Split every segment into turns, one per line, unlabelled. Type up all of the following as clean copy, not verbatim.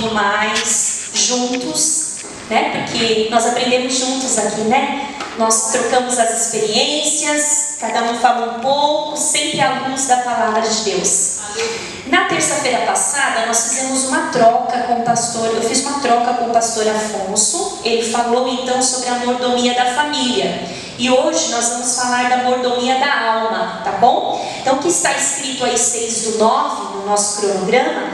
pouquinho mais juntos, né? Porque nós aprendemos juntos aqui, né? Nós trocamos as experiências, cada um fala um pouco, sempre à luz da palavra de Deus. Na terça-feira passada, nós fizemos uma troca com o pastor, eu fiz uma troca com o pastor Afonso. Ele falou então sobre a mordomia da família. E hoje nós vamos falar da mordomia da alma, tá bom? Então o que está escrito aí 6/9 no nosso cronograma,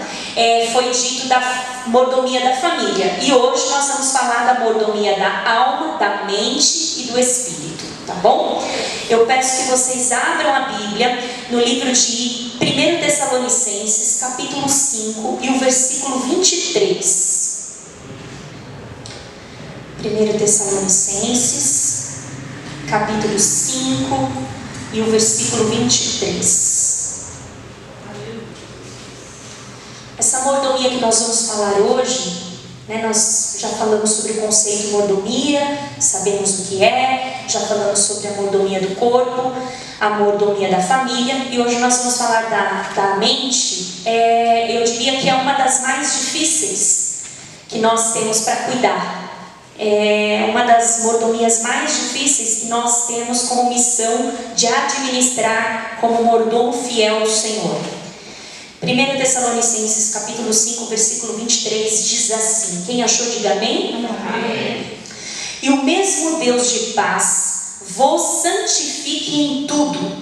foi dito da mordomia da família. E hoje nós vamos falar da mordomia da alma, da mente e do espírito, tá bom? Eu peço que vocês abram a Bíblia no livro de 1 Tessalonicenses, capítulo 5 e o versículo 23. 1 Tessalonicenses, capítulo 5 e o versículo 23. Essa mordomia que nós vamos falar hoje, né, nós já falamos sobre o conceito de mordomia, sabemos o que é, já falamos sobre a mordomia do corpo, a mordomia da família, e hoje nós vamos falar da mente. Eu diria que é uma das mais difíceis que nós temos para cuidar. É uma das mordomias mais difíceis que nós temos como missão de administrar como mordomo fiel do Senhor. 1 Tessalonicenses capítulo 5, versículo 23 diz assim: quem achou, diga amém? Amém. E o mesmo Deus de paz vos santifique em tudo,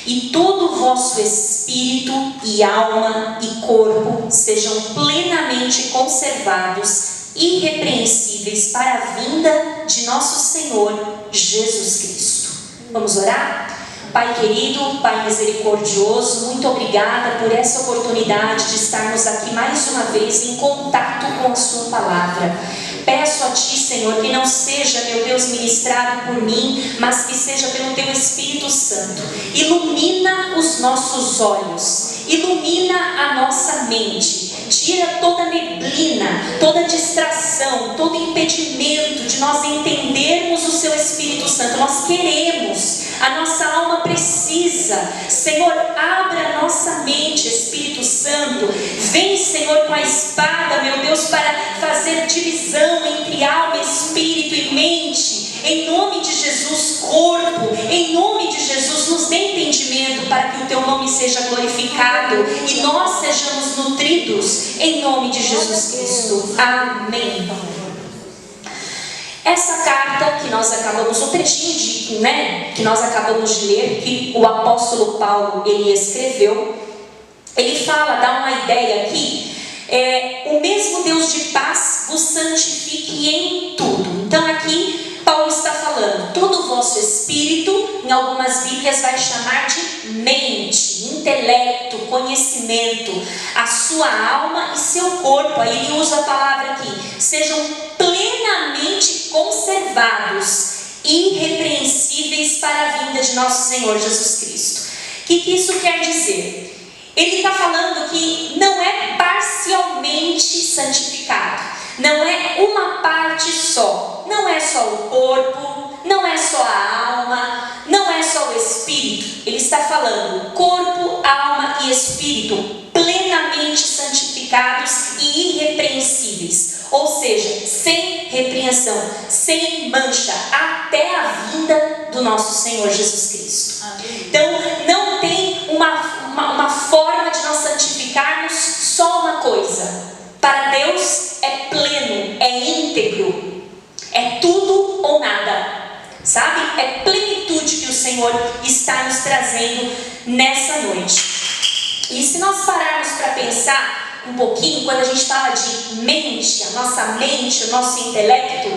e todo o vosso espírito e alma e corpo sejam plenamente conservados, irrepreensíveis para a vinda de nosso Senhor Jesus Cristo. Vamos orar? Pai querido, Pai misericordioso, muito obrigada por essa oportunidade de estarmos aqui mais uma vez em contato com a sua palavra. Peço a Ti, Senhor, que não seja, meu Deus, ministrado por mim, mas que seja pelo Teu Espírito Santo. Ilumina os nossos olhos, ilumina a nossa mente, tira toda neblina, toda distração, todo impedimento de nós entendermos o Seu Espírito Santo. Nós queremos, a nossa alma precisa. Senhor, abra a nossa mente, Espírito Santo. Vem, Senhor, com a espada, meu Deus, para fazer divisão entre alma, espírito e mente. Em nome de Jesus, corpo, em nome de Jesus, nos dê entendimento para que o Teu nome seja glorificado e nós sejamos nutridos, em nome de Jesus Cristo. Amém. Essa carta que nós acabamos, um trechinho que nós acabamos de ler, que o apóstolo Paulo ele escreveu, ele fala, dá uma ideia aqui, o mesmo Deus de paz vos santifique em tudo. Então aqui Paulo está falando, todo o vosso espírito, em algumas bíblias vai chamar de mente, intelecto, conhecimento, a sua alma e seu corpo, aí ele usa a palavra aqui, sejam plenamente conservados, irrepreensíveis para a vinda de nosso Senhor Jesus Cristo. O que isso quer dizer? Ele está falando que não é parcialmente santificado, não é uma parte só, não é só o corpo, não é só a alma, não é só o espírito. Ele está falando corpo, alma e espírito plenamente santificados e irrepreensíveis, ou seja, sem repreensão, sem mancha, até a vinda do nosso Senhor Jesus Cristo. Então não tem uma forma de nós santificarmos só uma coisa. Para Deus é pleno, é íntegro, é tudo ou nada, sabe? É plenitude que o Senhor está nos trazendo nessa noite. E se nós pararmos para pensar um pouquinho, quando a gente fala de mente, a nossa mente, o nosso intelecto,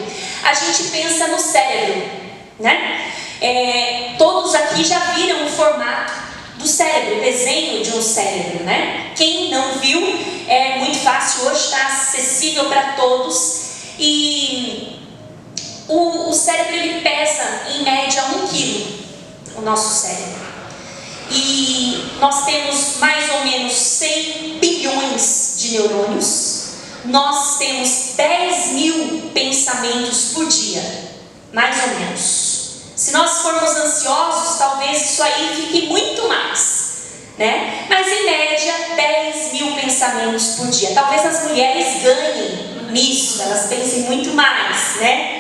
a gente pensa no cérebro, né? Todos aqui já viram o formato do cérebro, o desenho de um cérebro, né? Quem não viu, é muito fácil, hoje está acessível para todos. E o cérebro ele pesa em média 1 quilo, o nosso cérebro. E nós temos mais ou menos 100 bilhões de neurônios. Nós temos 10.000 pensamentos por dia, mais ou menos. Se nós formos ansiosos, talvez isso aí fique muito mais, né? Mas em média 10 mil pensamentos por dia. Talvez as mulheres ganhem nisso, elas pensem muito mais, né?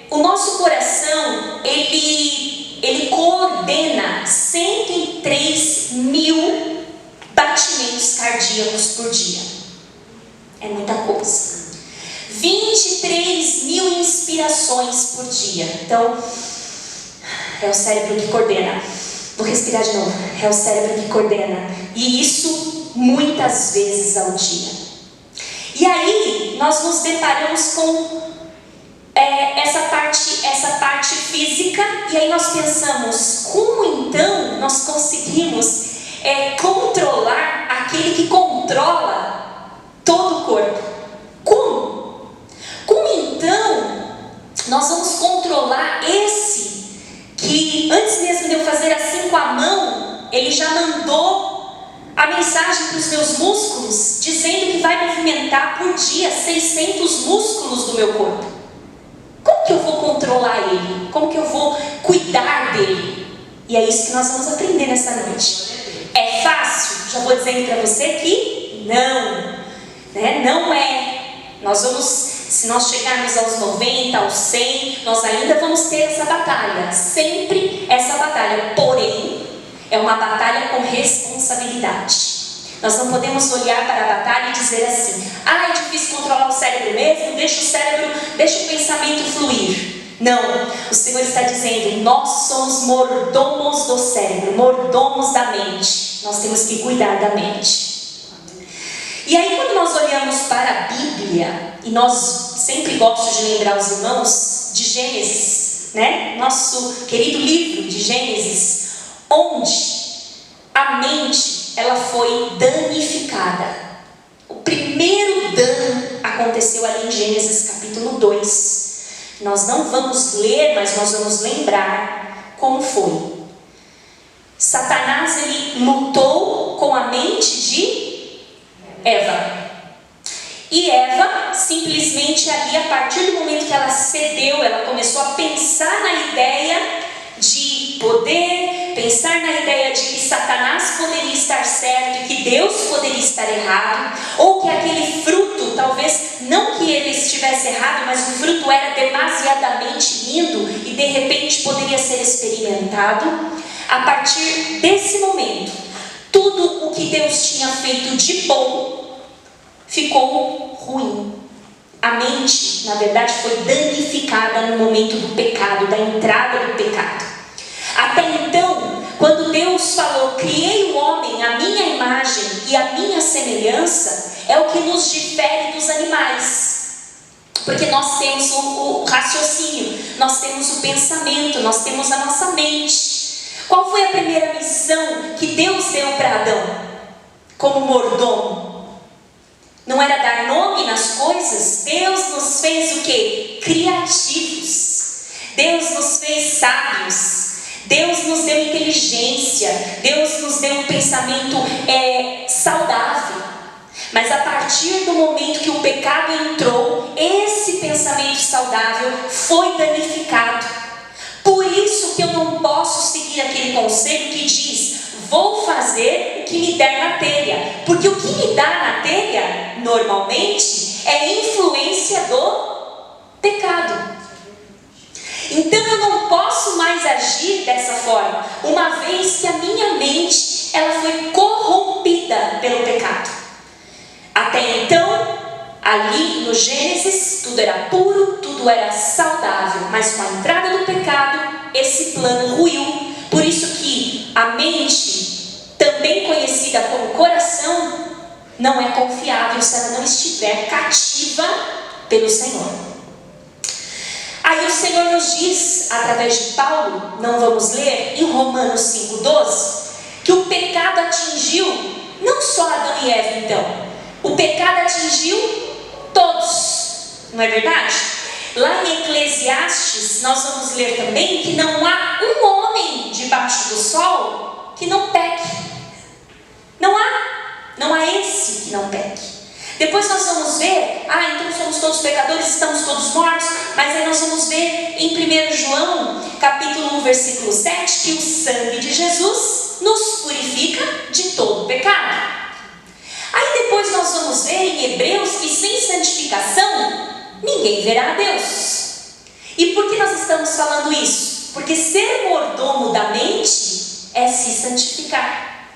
O nosso coração, ele coordena 103 mil batimentos cardíacos por dia. É muita coisa. 23 mil inspirações por dia. Então, é o cérebro que coordena. Vou respirar de novo. É o cérebro que coordena. E isso muitas vezes ao dia. E aí, nós nos deparamos com essa parte física, e aí nós pensamos, como então nós conseguimos controlar aquele que controla todo o corpo? Como então nós vamos controlar esse que antes mesmo de eu fazer assim com a mão, ele já mandou a mensagem para os meus músculos, dizendo que vai movimentar por dia 600 músculos do meu corpo? Como que eu vou controlar ele? Como que eu vou cuidar dele? E é isso que nós vamos aprender nessa noite. É fácil? Já vou dizendo para você que não, né? Não é. Se nós chegarmos aos 90, aos 100, nós ainda vamos ter essa batalha. Sempre essa batalha. Porém, é uma batalha com responsabilidade. Nós não podemos olhar para a batalha e dizer assim: é difícil controlar o cérebro mesmo, deixa o pensamento fluir. Não, o Senhor está dizendo: nós somos mordomos do cérebro, mordomos da mente. Nós temos que cuidar da mente. E aí, quando nós olhamos para a Bíblia, e nós sempre gostamos de lembrar os irmãos de Gênesis, né? Nosso querido livro de Gênesis, onde a mente ela foi danificada. O primeiro dano aconteceu ali em Gênesis capítulo 2. Nós não vamos ler, mas nós vamos lembrar como foi. Satanás, ele lutou com a mente de Eva. E Eva, simplesmente ali, a partir do momento que ela cedeu, ela começou a pensar na ideia de poder, pensar na ideia de que Satanás poderia estar certo e que Deus poderia estar errado, ou que aquele fruto, talvez não que ele estivesse errado, mas o fruto era demasiadamente lindo e de repente poderia ser experimentado. A partir desse momento, tudo o que Deus tinha feito de bom ficou ruim. A mente, na verdade, foi danificada no momento do pecado, da entrada do pecado. Até então, quando Deus falou: criei o homem à minha imagem e à minha semelhança, é o que nos difere dos animais. Porque nós temos o raciocínio, nós temos o pensamento, nós temos a nossa mente. Qual foi a primeira missão que Deus deu para Adão como mordomo? Não era dar nome nas coisas? Deus nos fez o quê? Criativos. Deus nos fez sábios. Deus nos deu inteligência. Deus nos deu um pensamento saudável. Mas a partir do momento que o pecado entrou, esse pensamento saudável foi danificado. Por isso que eu não posso seguir aquele conselho que diz: vou fazer o que me der na telha. Porque o que me dá na telha, normalmente, é influência do pecado. Então eu não posso mais agir dessa forma, uma vez que a minha mente ela foi corrompida pelo pecado. Até então, ali no Gênesis, tudo era puro, tudo era saudável. Mas com a entrada do pecado, esse plano ruiu. Por isso que a mente, também conhecida como coração, não é confiável se ela não estiver cativa pelo Senhor. Aí o Senhor nos diz, através de Paulo, não vamos ler, em Romanos 5,12, que o pecado atingiu não só Adão e Eva então. O pecado atingiu todos, não é verdade? Lá em Eclesiastes, nós vamos ler também que não há um homem debaixo do sol que não peque. Não há esse que não peque. Depois nós vamos ver, então somos todos pecadores, estamos todos mortos, mas aí nós vamos ver em 1 João, capítulo 1, versículo 7, que o sangue de Jesus nos purifica de todo pecado. Aí depois nós vamos ver em Hebreus que sem santificação ninguém verá a Deus. E por que nós estamos falando isso? Porque ser mordomo da mente é se santificar.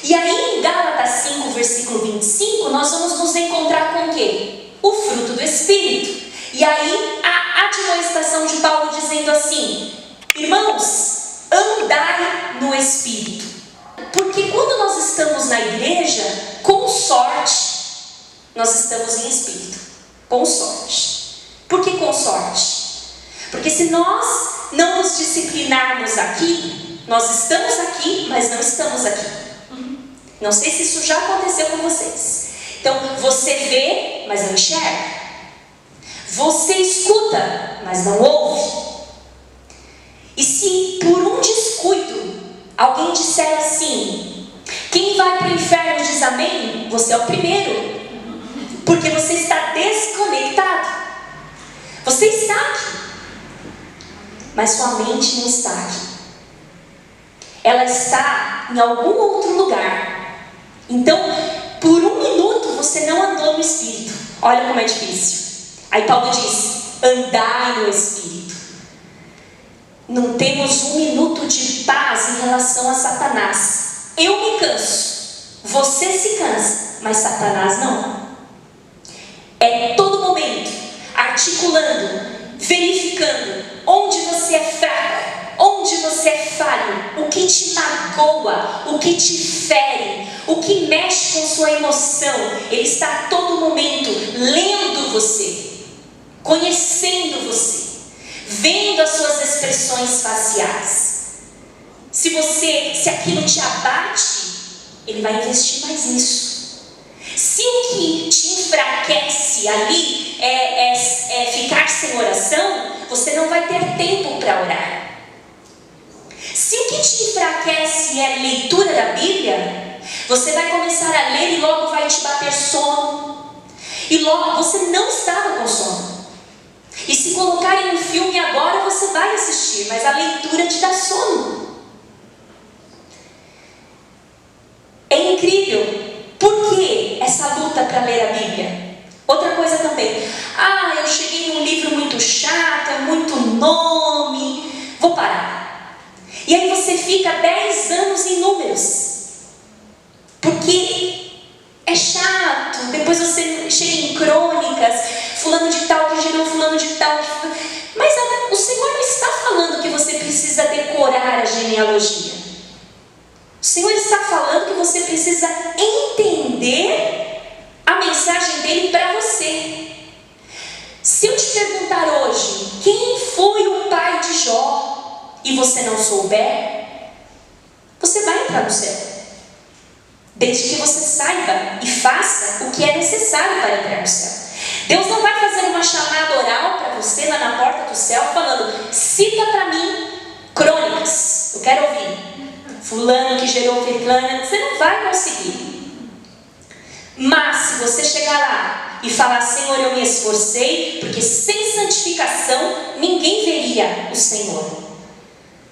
E aí em Gálatas 5, versículo 25, nós vamos nos encontrar com o quê? O fruto do Espírito. E aí a admoestação de Paulo dizendo assim: irmãos, andai no Espírito. Porque quando nós estamos na igreja, com sorte, nós estamos em Espírito. Com sorte. Por que com sorte? Porque se nós não nos disciplinarmos aqui, nós estamos aqui, mas não estamos aqui. Não sei se isso já aconteceu com vocês. Então, você vê, mas não enxerga. Você escuta, mas não ouve. E se por um descuido alguém disser assim: quem vai para o inferno diz amém, você é o primeiro. Porque você está desconectado. Você está aqui, mas sua mente não está aqui. Ela está em algum outro lugar. Então, por um minuto você não andou no Espírito. Olha como é difícil. Aí Paulo diz: andai no Espírito. Não temos um minuto de paz em relação a Satanás. Eu me canso, você se cansa, mas Satanás não. É todo momento, articulando, verificando onde você é fraco, onde você é falho, o que te magoa, o que te fere, o que mexe com sua emoção. Ele está a todo momento lendo você, conhecendo você, vendo as suas expressões faciais. Se aquilo te abate, ele vai investir mais nisso. Se o que te enfraquece ali é ficar sem oração, você não vai ter tempo para orar. Se o que te enfraquece é a leitura da Bíblia, você vai começar a ler e logo vai te bater sono. E logo você não estava com sono. E se colocarem um filme agora, você vai assistir, mas a leitura te dá sono. É incrível. Por que essa luta para ler a Bíblia? Outra coisa também. Eu cheguei num livro muito chato, é muito nome, vou parar. E aí você fica 10 anos em números. Porque é chato. Depois você chega em crônicas, fulano de tal que gerou fulano de tal. Mas o Senhor não está falando que você precisa decorar a genealogia. O Senhor está falando que você precisa entender a mensagem dele para você. Se eu te perguntar hoje, quem foi o pai de Jó, e você não souber, você vai entrar no céu. Desde que você saiba e faça o que é necessário para entrar no céu. Deus não vai fazer uma chamada oral para você lá na porta do céu, falando: cita para mim crônicas, eu quero ouvir. Fulano que gerou Ciclana, você não vai conseguir. Mas se você chegar lá e falar: Senhor, eu me esforcei, porque sem santificação ninguém veria o Senhor.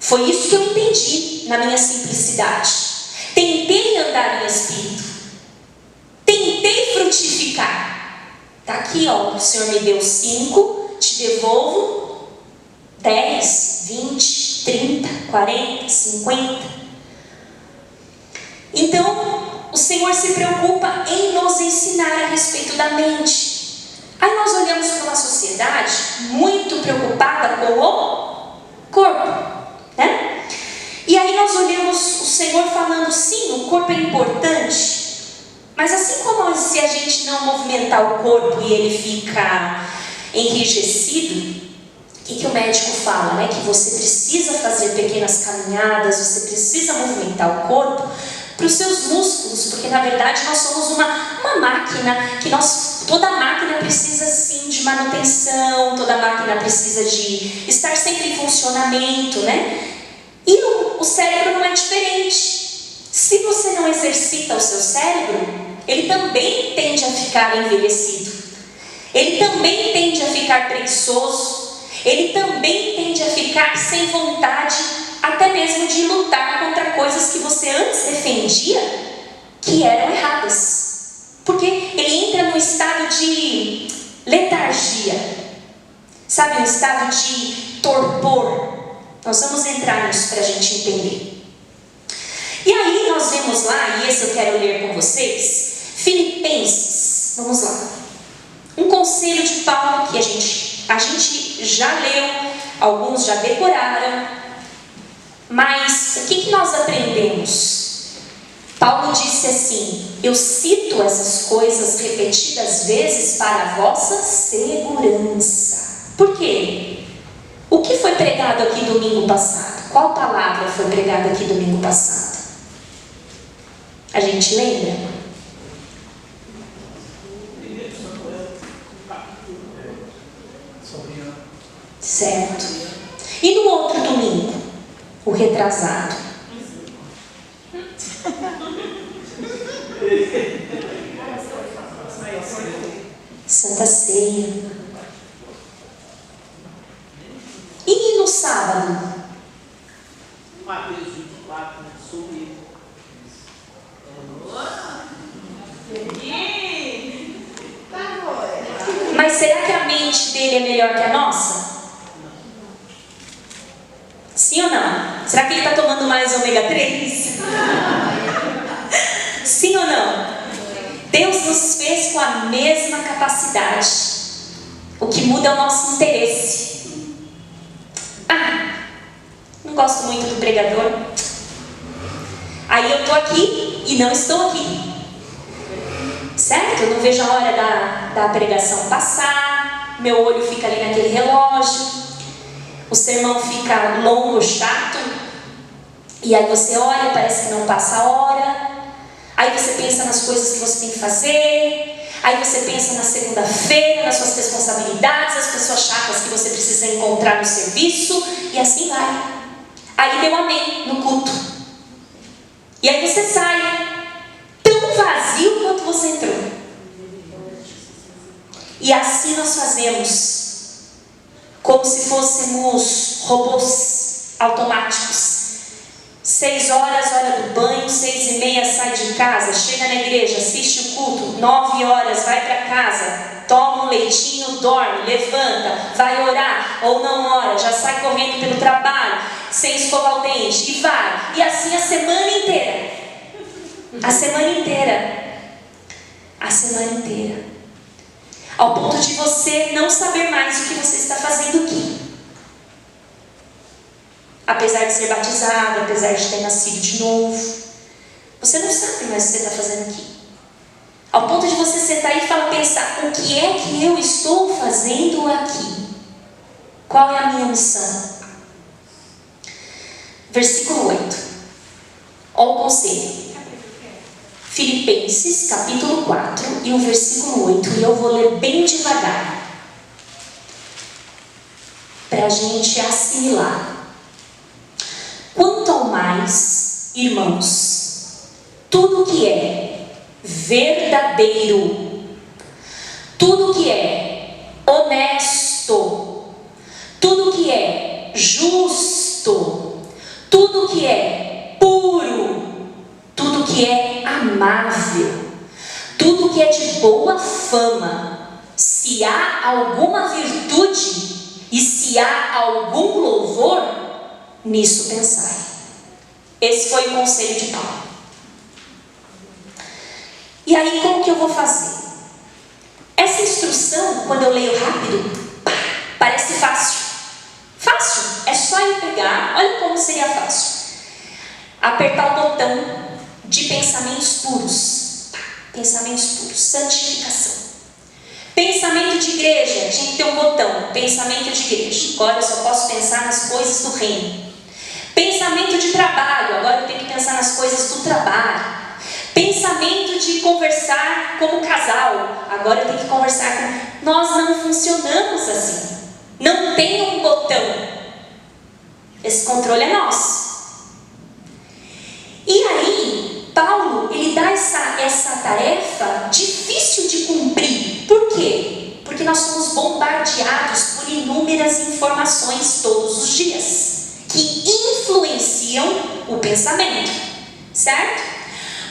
Foi isso que eu entendi na minha simplicidade. Tentei andar em Espírito, tentei frutificar. Está aqui, ó, o Senhor me deu 5, te devolvo 10, 20, 30, 40, 50. Então, o Senhor se preocupa em nos ensinar a respeito da mente. Aí nós olhamos para uma sociedade muito preocupada com o corpo, né? E aí nós olhamos o Senhor falando: sim, o corpo é importante, mas assim como se a gente não movimentar o corpo e ele fica enrijecido, o que o médico fala, né? Que você precisa fazer pequenas caminhadas, você precisa movimentar o corpo para os seus músculos, porque na verdade nós somos uma máquina, que toda máquina precisa sim de manutenção, toda máquina precisa de estar sempre em funcionamento, né? E o cérebro não é diferente. Se você não exercita o seu cérebro, ele também tende a ficar envelhecido, ele também tende a ficar preguiçoso, ele também tende a ficar sem vontade até mesmo de lutar contra coisas que você antes defendia que eram erradas. Porque ele entra num estado de letargia, sabe, um estado de torpor. Nós vamos entrar nisso para a gente entender. E aí nós vemos lá, e esse eu quero ler com vocês, Filipenses, vamos lá. Um conselho de Paulo que a gente já leu, alguns já decoraram, mas o que nós aprendemos? Paulo disse assim: eu cito essas coisas repetidas vezes para a vossa segurança. Por quê? O que foi pregado aqui domingo passado? Qual palavra foi pregada aqui domingo passado? A gente lembra? Certo. E no outro domingo? O retrasado. Santa Ceia. E no sábado?
Mateus 24, sobre
Mas será que a mente dele é melhor que a nossa? Sim ou não? Será que ele está tomando mais ômega 3? Sim ou não? Deus nos fez com a mesma capacidade. O que muda é o nosso interesse. Não gosto muito do pregador. Aí eu estou aqui e não estou aqui. Certo? Eu não vejo a hora da pregação passar. Meu olho fica ali naquele relógio. O sermão fica longo, chato. E aí você olha, parece que não passa a hora. Aí você pensa nas coisas que você tem que fazer. Aí você pensa na segunda-feira, nas suas responsabilidades, as pessoas chatas que você precisa encontrar no serviço. E assim vai. Aí deu amém no culto. E aí você sai tão vazio quanto você entrou. E assim nós fazemos, como se fôssemos robôs automáticos. 6 horas, hora do banho, 6:30 sai de casa, chega na igreja, assiste o culto, 9 horas vai para casa, toma um leitinho, dorme, levanta, vai orar ou não ora, já sai correndo pelo trabalho, sem escovar o dente e vai. E assim a semana inteira. A semana inteira. A semana inteira. Ao ponto de você não saber mais o que você está fazendo aqui. Apesar de ser batizado, apesar de ter nascido de novo, você não sabe mais o que você está fazendo aqui. Ao ponto de você sentar e pensar: o que é que eu estou fazendo aqui? Qual é a minha missão? Versículo 8. Olha o conselho. Filipenses, capítulo 4 e o versículo 8. E eu vou ler bem devagar, para a gente assimilar. Quanto ao mais, irmãos, tudo que é verdadeiro, tudo que é honesto, tudo que é justo, tudo que é puro, tudo que é amável, tudo que é de boa fama, se há alguma virtude e se há algum louvor, nisso pensai. Esse foi o conselho de Paulo. E aí, como que eu vou fazer? Essa instrução, quando eu leio rápido, parece fácil. Fácil, é só eu pegar. Olha como seria fácil. Apertar o botão de pensamentos puros. Pensamentos puros, santificação. Pensamento de igreja, tinha que ter um botão. Pensamento de igreja. Agora eu só posso pensar nas coisas do reino. Pensamento de trabalho, agora eu tenho que pensar nas coisas do trabalho. Pensamento de conversar como casal, agora eu tenho que conversar com... Nós não funcionamos assim. Não tem um botão. Esse controle é nosso. E aí, Paulo, ele dá essa tarefa difícil de cumprir. Por quê? Porque nós somos bombardeados por inúmeras informações todos os dias, que influenciam o pensamento, certo?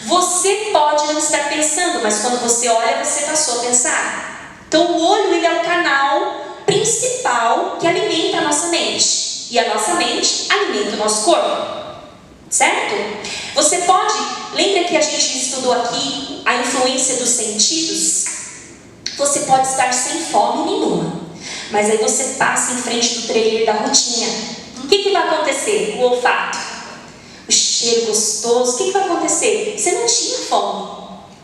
Você pode não estar pensando, mas quando você olha, você passou a pensar. Então o olho, ele é o canal principal que alimenta a nossa mente. E a nossa mente alimenta o nosso corpo. Certo? Você pode, lembra que a gente estudou aqui a influência dos sentidos? Você pode estar sem fome nenhuma, mas aí você passa em frente do trailer da rotina. O que vai acontecer? O olfato, o cheiro gostoso, o que vai acontecer? Você não tinha fome,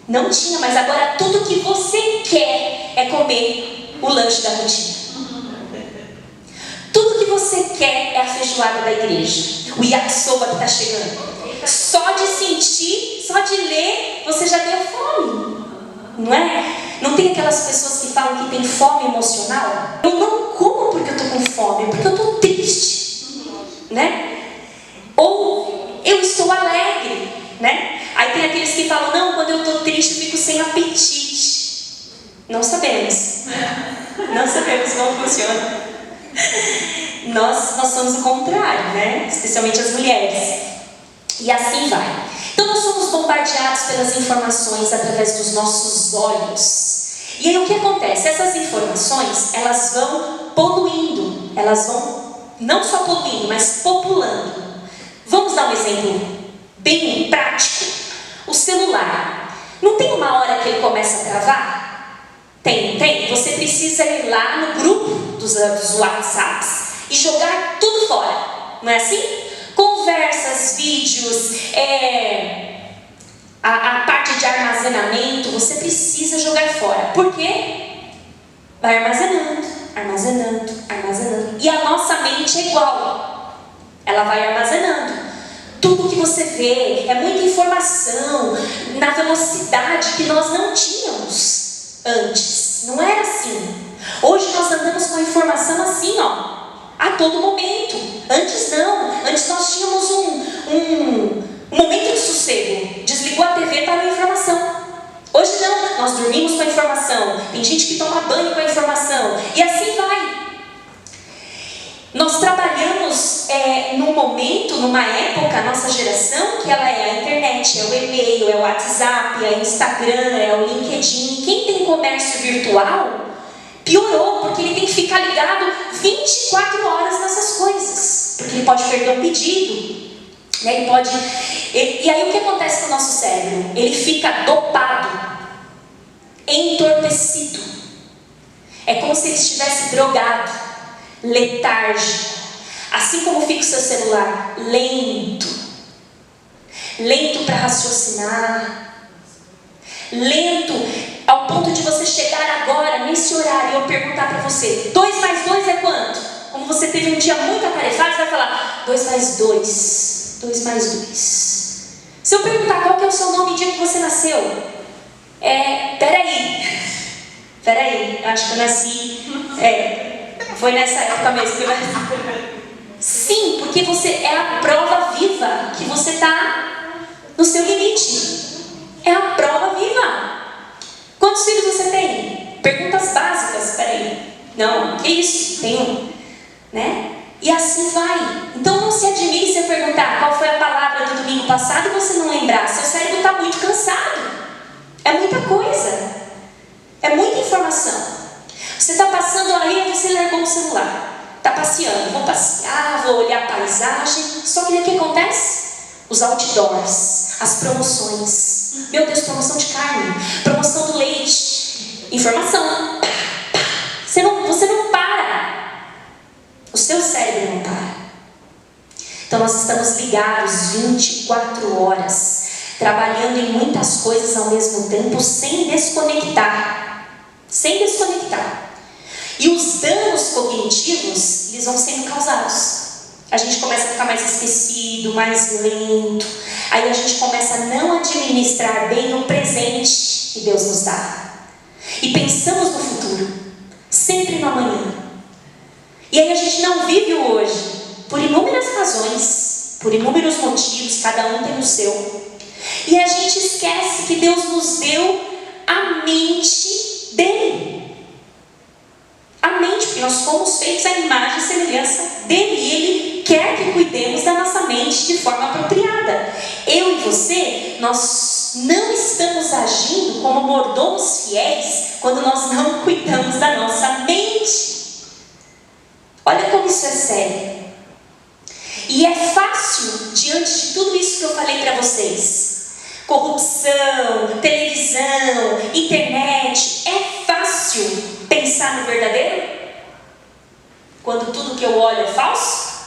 não tinha, mas agora tudo que você quer é comer o lanche da rotina. Tudo que você quer é a feijoada da igreja, o yakisoba que está chegando. Só de sentir, só de ler, você já deu fome, não é? Não tem aquelas pessoas que falam que tem fome emocional? Eu não como porque eu estou com fome, porque eu estou triste, né? Ou eu estou alegre, né? Aí tem aqueles que falam, não, quando eu estou triste eu fico sem apetite. Não sabemos. Não sabemos como funciona. Nós somos o contrário, né? Especialmente as mulheres. E assim vai. Então nós somos bombardeados pelas informações através dos nossos olhos. E aí o que acontece? Essas informações, elas vão poluindo. Elas vão não só poluindo, mas populando. Vamos dar um exemplo bem prático. O celular. Não tem uma hora que ele começa a travar? Tem. Você precisa ir lá no grupo dos WhatsApps e jogar tudo fora. Não é assim? Conversas, vídeos, a parte de armazenamento, você precisa jogar fora. Por quê? Vai armazenando. E a nossa mente é igual. Ela vai armazenando. Tudo que você vê é muita informação na velocidade que nós não tínhamos antes. Não era assim. Hoje nós andamos com a informação assim, ó, a todo momento. Antes não. Antes nós tínhamos um momento de sossego. Desligou a TV, para a informação. Hoje não. Nós dormimos com a informação. Tem gente que toma banho com a informação. E assim vai. Nós trabalhamos num momento, numa época, nossa geração, que ela é a internet, é o e-mail, é o WhatsApp, é o Instagram, é o LinkedIn. Quem tem comércio virtual piorou, porque ele tem que ficar ligado 24 horas nessas coisas. Porque ele pode perder um pedido, né? E aí o que acontece com o nosso cérebro? Ele fica dopado, entorpecido. É como se ele estivesse drogado, letárgico. Assim como fica o seu celular, lento para raciocinar, lento ao ponto de você chegar agora, nesse horário, e eu perguntar para você, 2 mais 2 é quanto? Como você teve um dia muito atarefado, você vai falar, 2 mais 2, 2 mais 2. Se eu perguntar qual que é o seu nome e dia que você nasceu, peraí, eu acho que eu nasci, foi nessa época mesmo que eu nasci. Sim, porque você é a prova viva que você está no seu limite. É a prova viva. Quantos filhos você tem? Perguntas básicas, peraí. Não, que isso? Tenho, né? E assim vai. Então não se admire se eu perguntar qual foi a palavra do domingo passado e você não lembrar. Seu cérebro está muito cansado. É muita coisa. É muita informação. Você está passando ali e você largou o celular. Está passeando. Vou passear, vou olhar a paisagem. Só que o que acontece? Os outdoors, as promoções. Meu Deus, promoção de carne, promoção do leite. Informação. Você não para. O seu cérebro não para. Então nós estamos ligados 24 horas, trabalhando em muitas coisas ao mesmo tempo, sem desconectar. Sem desconectar. E os danos cognitivos, eles vão sendo causados. A gente começa a ficar mais esquecido, mais lento. Aí a gente começa a não administrar bem o presente que Deus nos dá. E pensamos no futuro, sempre no amanhã. E aí a gente não vive o hoje, por inúmeras razões, por inúmeros motivos, cada um tem o seu. E a gente esquece que Deus nos deu a mente dele. A mente, porque nós fomos feitos à imagem e semelhança dele. E ele quer que cuidemos da nossa forma apropriada. Eu e você, nós não estamos agindo como mordomos fiéis quando nós não cuidamos da nossa mente. Olha como isso é sério. E é fácil, diante de tudo isso que eu falei para vocês, corrupção, televisão, internet, é fácil pensar no verdadeiro? Quando tudo que eu olho é falso?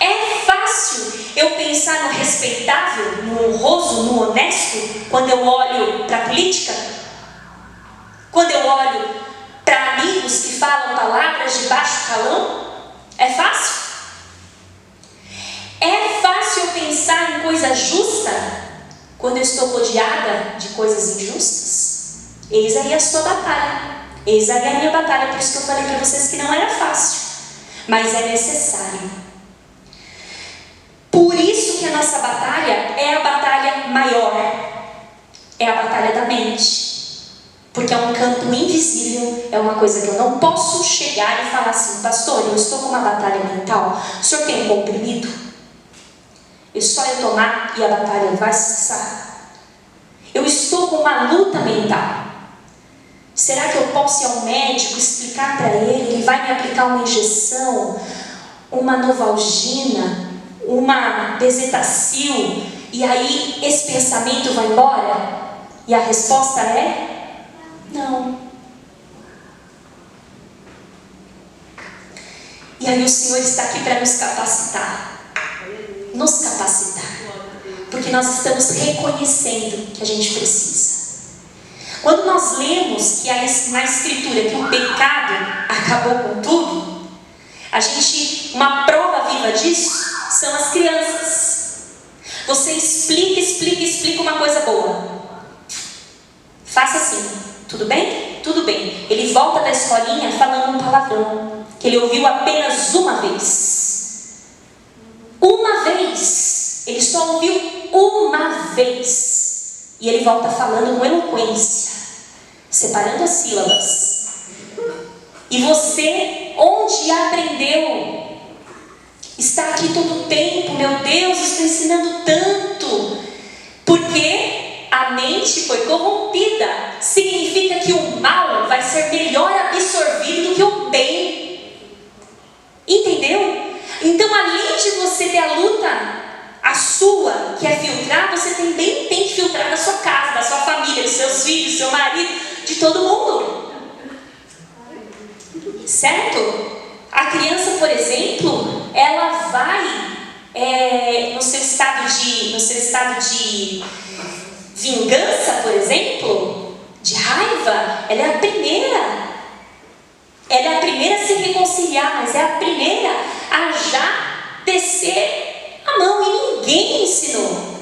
É fácil eu pensar no respeitável, no honroso, no honesto, quando eu olho para a política? Quando eu olho para amigos que falam palavras de baixo calão? É fácil? É fácil eu pensar em coisa justa quando eu estou rodeada de coisas injustas? Eis aí a sua batalha. Eis aí a minha batalha. Por isso que eu falei para vocês que não era fácil, mas é necessário. Por isso que a nossa batalha é a batalha maior. É a batalha da mente. Porque é um campo invisível, é uma coisa que eu não posso chegar e falar assim: pastor, eu estou com uma batalha mental, o senhor tem um comprimido? É só eu tomar e a batalha vai cessar. Eu estou com uma luta mental. Será que eu posso ir ao médico, explicar para ele, ele vai me aplicar uma injeção, uma Novalgina, uma Bezetacil, e aí esse pensamento vai embora? E a resposta é: não. E aí o Senhor está aqui para nos capacitar. Nos capacitar. Porque nós estamos reconhecendo que a gente precisa. Quando nós lemos que na Escritura que o pecado acabou com tudo, uma prova viva disso são as crianças. Você explica uma coisa boa. Faça assim. Tudo bem? Tudo bem. Ele volta da escolinha falando um palavrão que ele ouviu apenas uma vez. Uma vez. Ele só ouviu uma vez. E ele volta falando com eloquência, separando as sílabas. E você, onde aprendeu? Está aqui todo o tempo. Meu Deus, estou ensinando tanto. Porque a mente foi corrompida. Significa que o mal vai ser melhor absorvido do que o bem. Entendeu? Então, além de você ter a luta, a sua, que é filtrar, você também tem que filtrar da sua casa, da sua família, dos seus filhos, do seu marido, de todo mundo. Certo? A criança, por exemplo, ela vai no seu estado de vingança, por exemplo, de raiva, ela é a primeira. Ela é a primeira a se reconciliar, mas é a primeira a já descer a mão. E ninguém ensinou.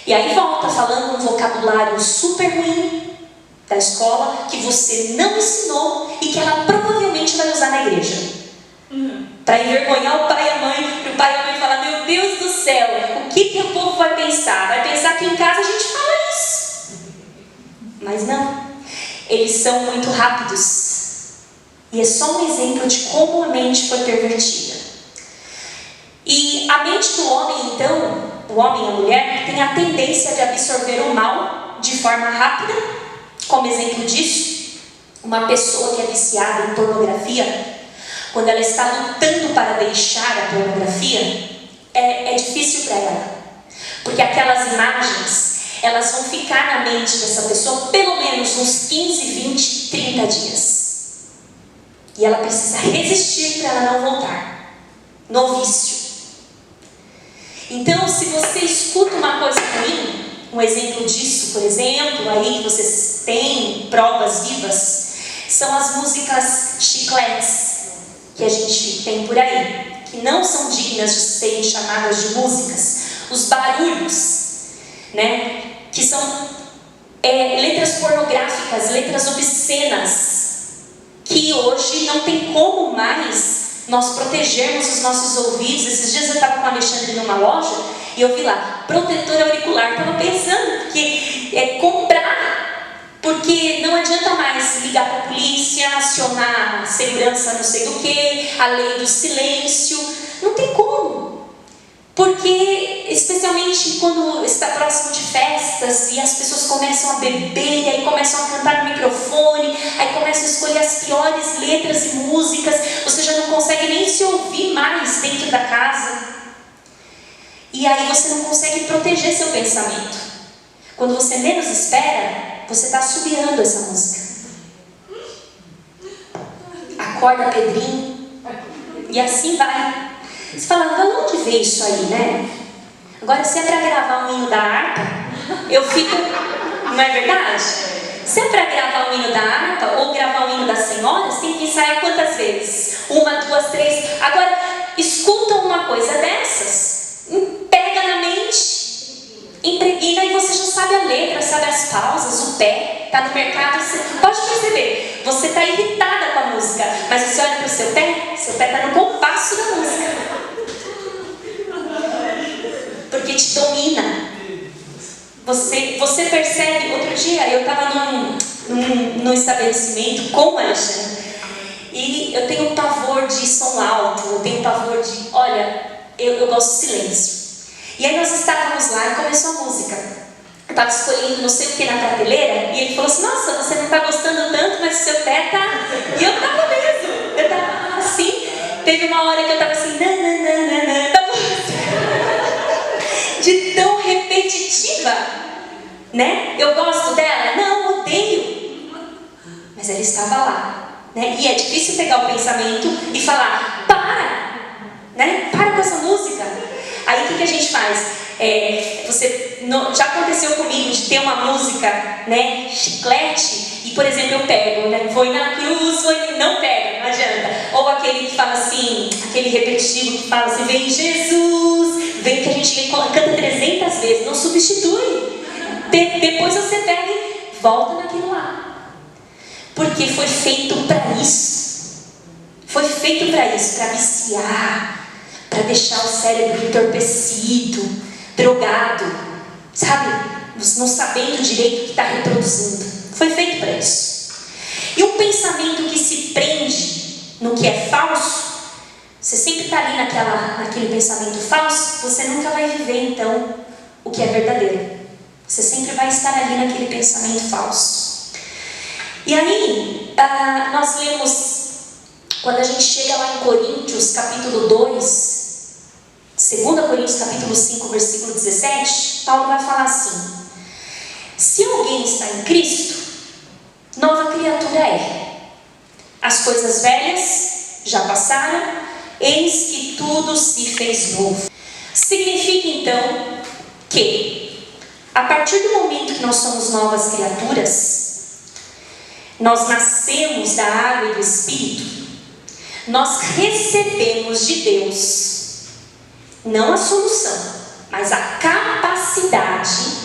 E aí volta falando um vocabulário super ruim da escola, que você não ensinou e que ela provavelmente vai usar na igreja. Para envergonhar o pai e a mãe, para o pai e a mãe falar: meu Deus do céu, o que o povo vai pensar? Vai pensar que em casa a gente fala isso. Mas não. Eles são muito rápidos. E é só um exemplo de como a mente foi pervertida. E a mente do homem, então, o homem e a mulher, tem a tendência de absorver o mal de forma rápida. Como exemplo disso, uma pessoa que é viciada em pornografia, quando ela está lutando para deixar a pornografia, é difícil para ela. Porque aquelas imagens, elas vão ficar na mente dessa pessoa pelo menos uns 15, 20, 30 dias. E ela precisa resistir para ela não voltar no vício. Então, se você escuta uma coisa ruim, um exemplo disso, por exemplo, aí que vocês têm provas vivas, são as músicas chicletes que a gente tem por aí, que não são dignas de serem chamadas de músicas. Os barulhos, né, que são letras pornográficas, letras obscenas, que hoje não tem como mais nós protegermos os nossos ouvidos. Esses dias eu estava com o Alexandre numa loja e eu vi lá, protetor auricular. Estava pensando que comprar, porque não adianta mais ligar para a polícia, acionar a segurança não sei do que, a lei do silêncio. Não tem como. Porque, especialmente quando está próximo de festas e as pessoas começam a beber, e aí começam a cantar no microfone, aí começam a escolher as piores letras e músicas, você já não consegue nem se ouvir mais dentro da casa. E aí você não consegue proteger seu pensamento. Quando você menos espera, você está assobiando essa música. Acorda Pedrinho, e assim vai. Você fala, de onde veio isso aí, né? Agora, se é para gravar um hino da harpa, eu fico... Não é verdade? Se é para gravar um hino da harpa ou gravar um hino das senhoras, tem que ensaiar quantas vezes? 1, 2, 3. Agora, escuta uma coisa dessas, pega na mente, impregna e você já sabe a letra, sabe as pausas, o pé. Está no mercado, você pode perceber, você está irritada com a música, mas você olha para o seu pé está no compasso da música. Porque te domina. Você percebe, outro dia eu estava num estabelecimento com o Alexandre, e eu tenho pavor de som alto, eu tenho pavor de, olha, eu gosto de silêncio. E aí nós estávamos lá e começou a música. Eu estava escolhendo não sei o que na prateleira, e ele falou assim, nossa, você não está gostando tanto, mas o seu pé tá... E eu estava mesmo, eu estava assim. Teve uma hora que eu estava assim, da música. De tão repetitiva, né? Eu gosto dela? Não, odeio. Mas ela estava lá, né? E é difícil pegar o pensamento e falar, né? Para com essa música. Aí o que a gente faz? Já aconteceu comigo de ter uma música, né, chiclete, e por exemplo eu pego, né, foi na cruz, não pega, não adianta. Ou aquele que fala assim, aquele repetitivo que fala assim, vem Jesus, vem, que a gente canta 300 vezes, não substitui. Depois você pega e volta naquilo lá. Porque foi feito para isso. Foi feito para isso, para viciar, para deixar o cérebro entorpecido, drogado, sabe? Não sabendo direito o que está reproduzindo. Foi feito para isso. E um pensamento que se prende no que é falso, você sempre está ali naquele pensamento falso, você nunca vai viver então o que é verdadeiro. Você sempre vai estar ali naquele pensamento falso. E aí, nós lemos, quando a gente chega lá em Coríntios, capítulo 2, 2 Coríntios capítulo 5, versículo 17, Paulo vai falar assim, se alguém está em Cristo, nova criatura é. As coisas velhas já passaram, eis que tudo se fez novo. Significa então que, a partir do momento que nós somos novas criaturas, nós nascemos da água e do Espírito, nós recebemos de Deus não a solução, mas a capacidade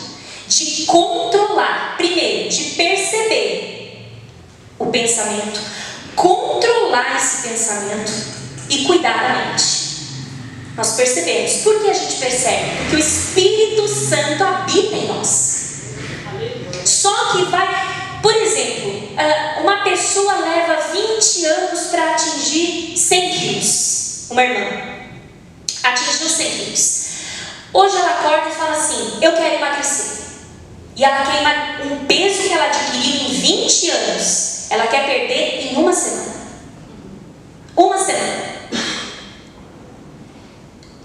de controlar, primeiro, de perceber o pensamento, controlar esse pensamento e cuidar da mente. Nós percebemos. Por que a gente percebe? Porque o Espírito Santo habita em nós. Só que vai, por exemplo, uma pessoa leva 20 anos para atingir 100 quilos, uma irmã. Atingiu 100 quilos. Hoje ela acorda e fala assim, eu quero emagrecer. E ela quer um peso que ela adquiriu em 20 anos. Ela quer perder em uma semana. Uma semana.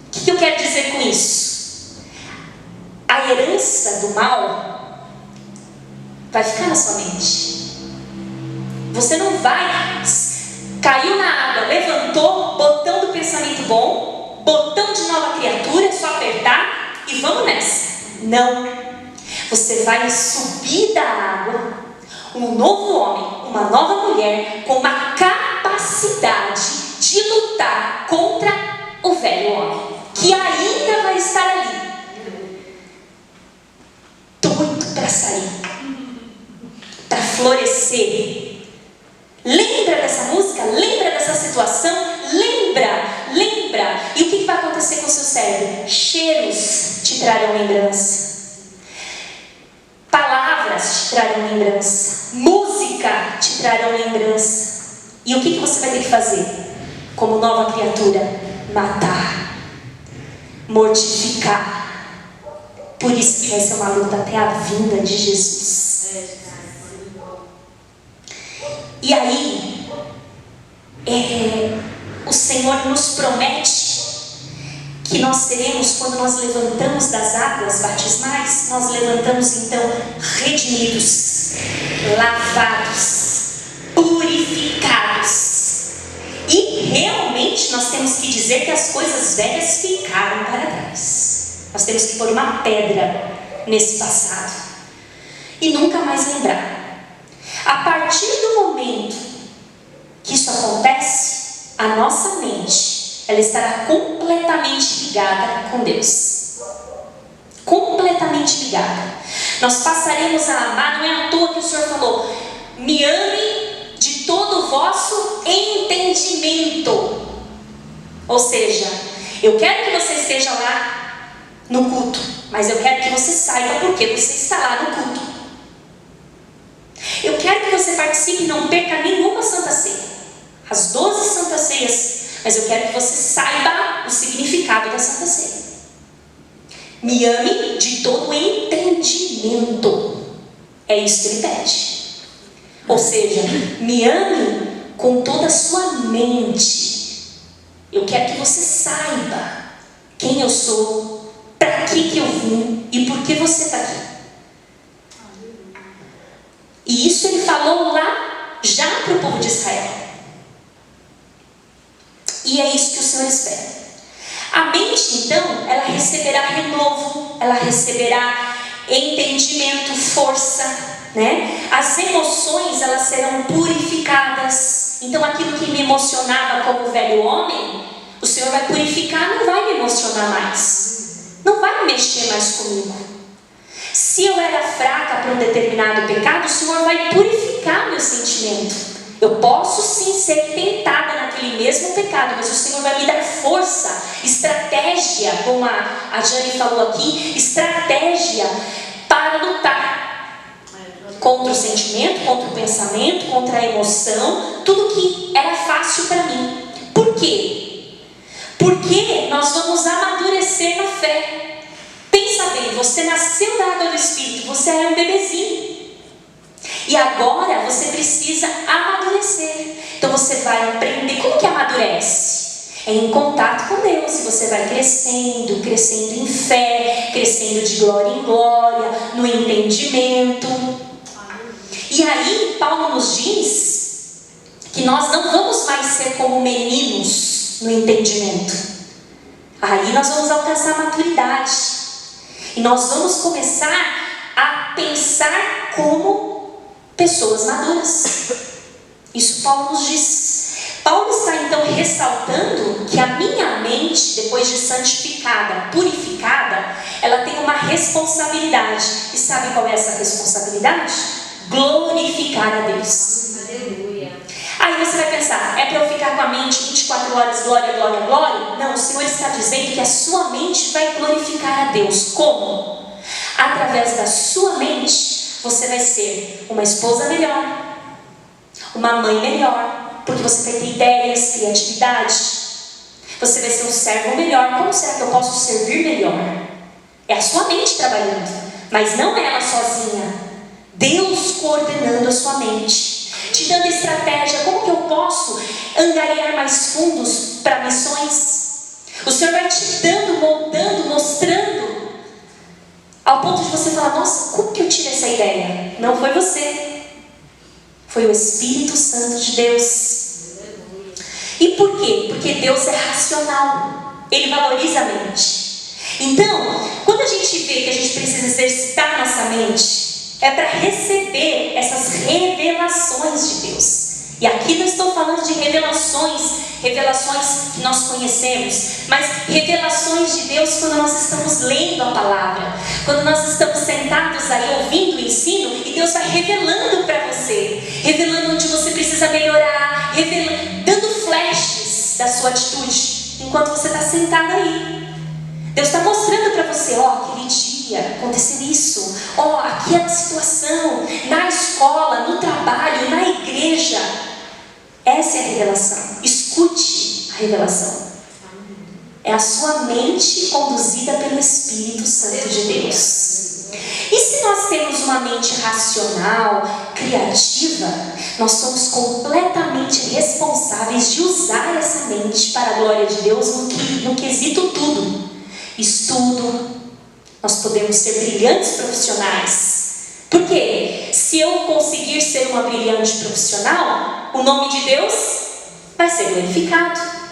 O que eu quero dizer com isso? A herança do mal vai ficar na sua mente. Você não vai... Caiu na água, levantou, botão do pensamento bom, botão de nova criatura, é só apertar e vamos nessa. Não. Você vai subir da água, um novo homem, uma nova mulher, com uma capacidade de lutar contra o velho homem, que ainda vai estar ali, doido para sair, para florescer. Lembra dessa música? Lembra dessa situação? Lembra. E o que vai acontecer com o seu cérebro? Cheiros te trarão lembrança. Palavras te trarão lembrança. Música te trarão lembrança. E o que você vai ter que fazer? Como nova criatura, matar, mortificar. Por isso que vai ser uma luta até a vinda de Jesus. E aí, o Senhor nos promete que nós seremos, quando nós levantamos das águas batismais, nós levantamos então redimidos, lavados, purificados. E realmente nós temos que dizer que as coisas velhas ficaram para trás. Nós temos que pôr uma pedra nesse passado e nunca mais lembrar. A partir do momento que isso acontece, a nossa mente, ela estará completamente ligada com Deus. Completamente ligada. Nós passaremos a amar. Não é à toa que o Senhor falou: me ame de todo o vosso entendimento. Ou seja, eu quero que você esteja lá no culto, mas eu quero que você saiba por que você está lá no culto. Eu quero que você participe e não perca nenhuma Santa Ceia, as 12 Santas Ceias, mas eu quero que você saiba o significado da Santa Ceia. Me ame de todo o entendimento. É isso que ele pede. Ou seja, me ame com toda a sua mente. Eu quero que você saiba quem eu sou, para que eu vim e por que você está aqui. E isso ele falou lá já para o povo de Israel. E é isso que o Senhor espera. A mente, então, ela receberá renovo, ela receberá entendimento, força, né? As emoções, elas serão purificadas. Então, aquilo que me emocionava como velho homem, o Senhor vai purificar, não vai me emocionar mais, não vai mexer mais comigo. Se eu era fraca para um determinado pecado, o Senhor vai purificar meu sentimento. Eu posso sim ser tentada naquele mesmo pecado, mas o Senhor vai me dar força, estratégia, como a Jane falou aqui, estratégia para lutar contra o sentimento, contra o pensamento, contra a emoção, tudo que era fácil para mim. Por quê? Porque nós vamos amadurecer na fé. Pensa bem, você nasceu da água do Espírito, você é um bebezinho. E agora você precisa amadurecer. Então você vai aprender. Como que amadurece? É em contato com Deus. E você vai crescendo, crescendo em fé, crescendo de glória em glória, no entendimento. E aí Paulo nos diz que nós não vamos mais ser como meninos no entendimento. Aí nós vamos alcançar a maturidade. E nós vamos começar a pensar como pessoas maduras. Isso Paulo nos diz. Paulo está então ressaltando que a minha mente, depois de santificada, purificada, ela tem uma responsabilidade. E sabe qual é essa responsabilidade? Glorificar a Deus.
Aleluia.
Aí você vai pensar, é para eu ficar com a mente 24 horas, glória, glória, glória? Não, o Senhor está dizendo que a sua mente vai glorificar a Deus. Como? Através da sua mente, você vai ser uma esposa melhor, uma mãe melhor, porque você vai ter ideias, criatividade. Você vai ser um servo melhor. Como será que eu posso servir melhor? É a sua mente trabalhando, mas não ela sozinha. Deus coordenando a sua mente, te dando estratégia. Como que eu posso angariar mais fundos para missões? O Senhor vai te dando, moldando, mostrando, ao ponto de você falar: nossa, como que eu tive essa ideia? Não foi você, foi o Espírito Santo de Deus. E por quê? Porque Deus é racional, Ele valoriza a mente. Então, quando a gente vê que a gente precisa exercitar nossa mente, é para receber essas revelações de Deus. E aqui não estou falando de revelações que nós conhecemos, mas revelações de Deus quando nós estamos lendo a palavra, quando nós estamos sentados aí ouvindo o ensino, e Deus vai revelando para você, revelando onde você precisa melhorar, dando flashes da sua atitude, enquanto você está sentado aí. Deus está mostrando para você: ó, aquele dia acontecer isso, ó, aqui é a situação, na escola, no trabalho, na igreja. veja. Essa é a revelação. Escute a revelação. É a sua mente conduzida pelo Espírito Santo de Deus. E se nós temos uma mente racional, criativa, nós somos completamente responsáveis de usar essa mente para a glória de Deus no quesito tudo. Estudo, nós podemos ser brilhantes profissionais. Por quê? Se eu conseguir ser uma brilhante profissional, o nome de Deus vai ser glorificado.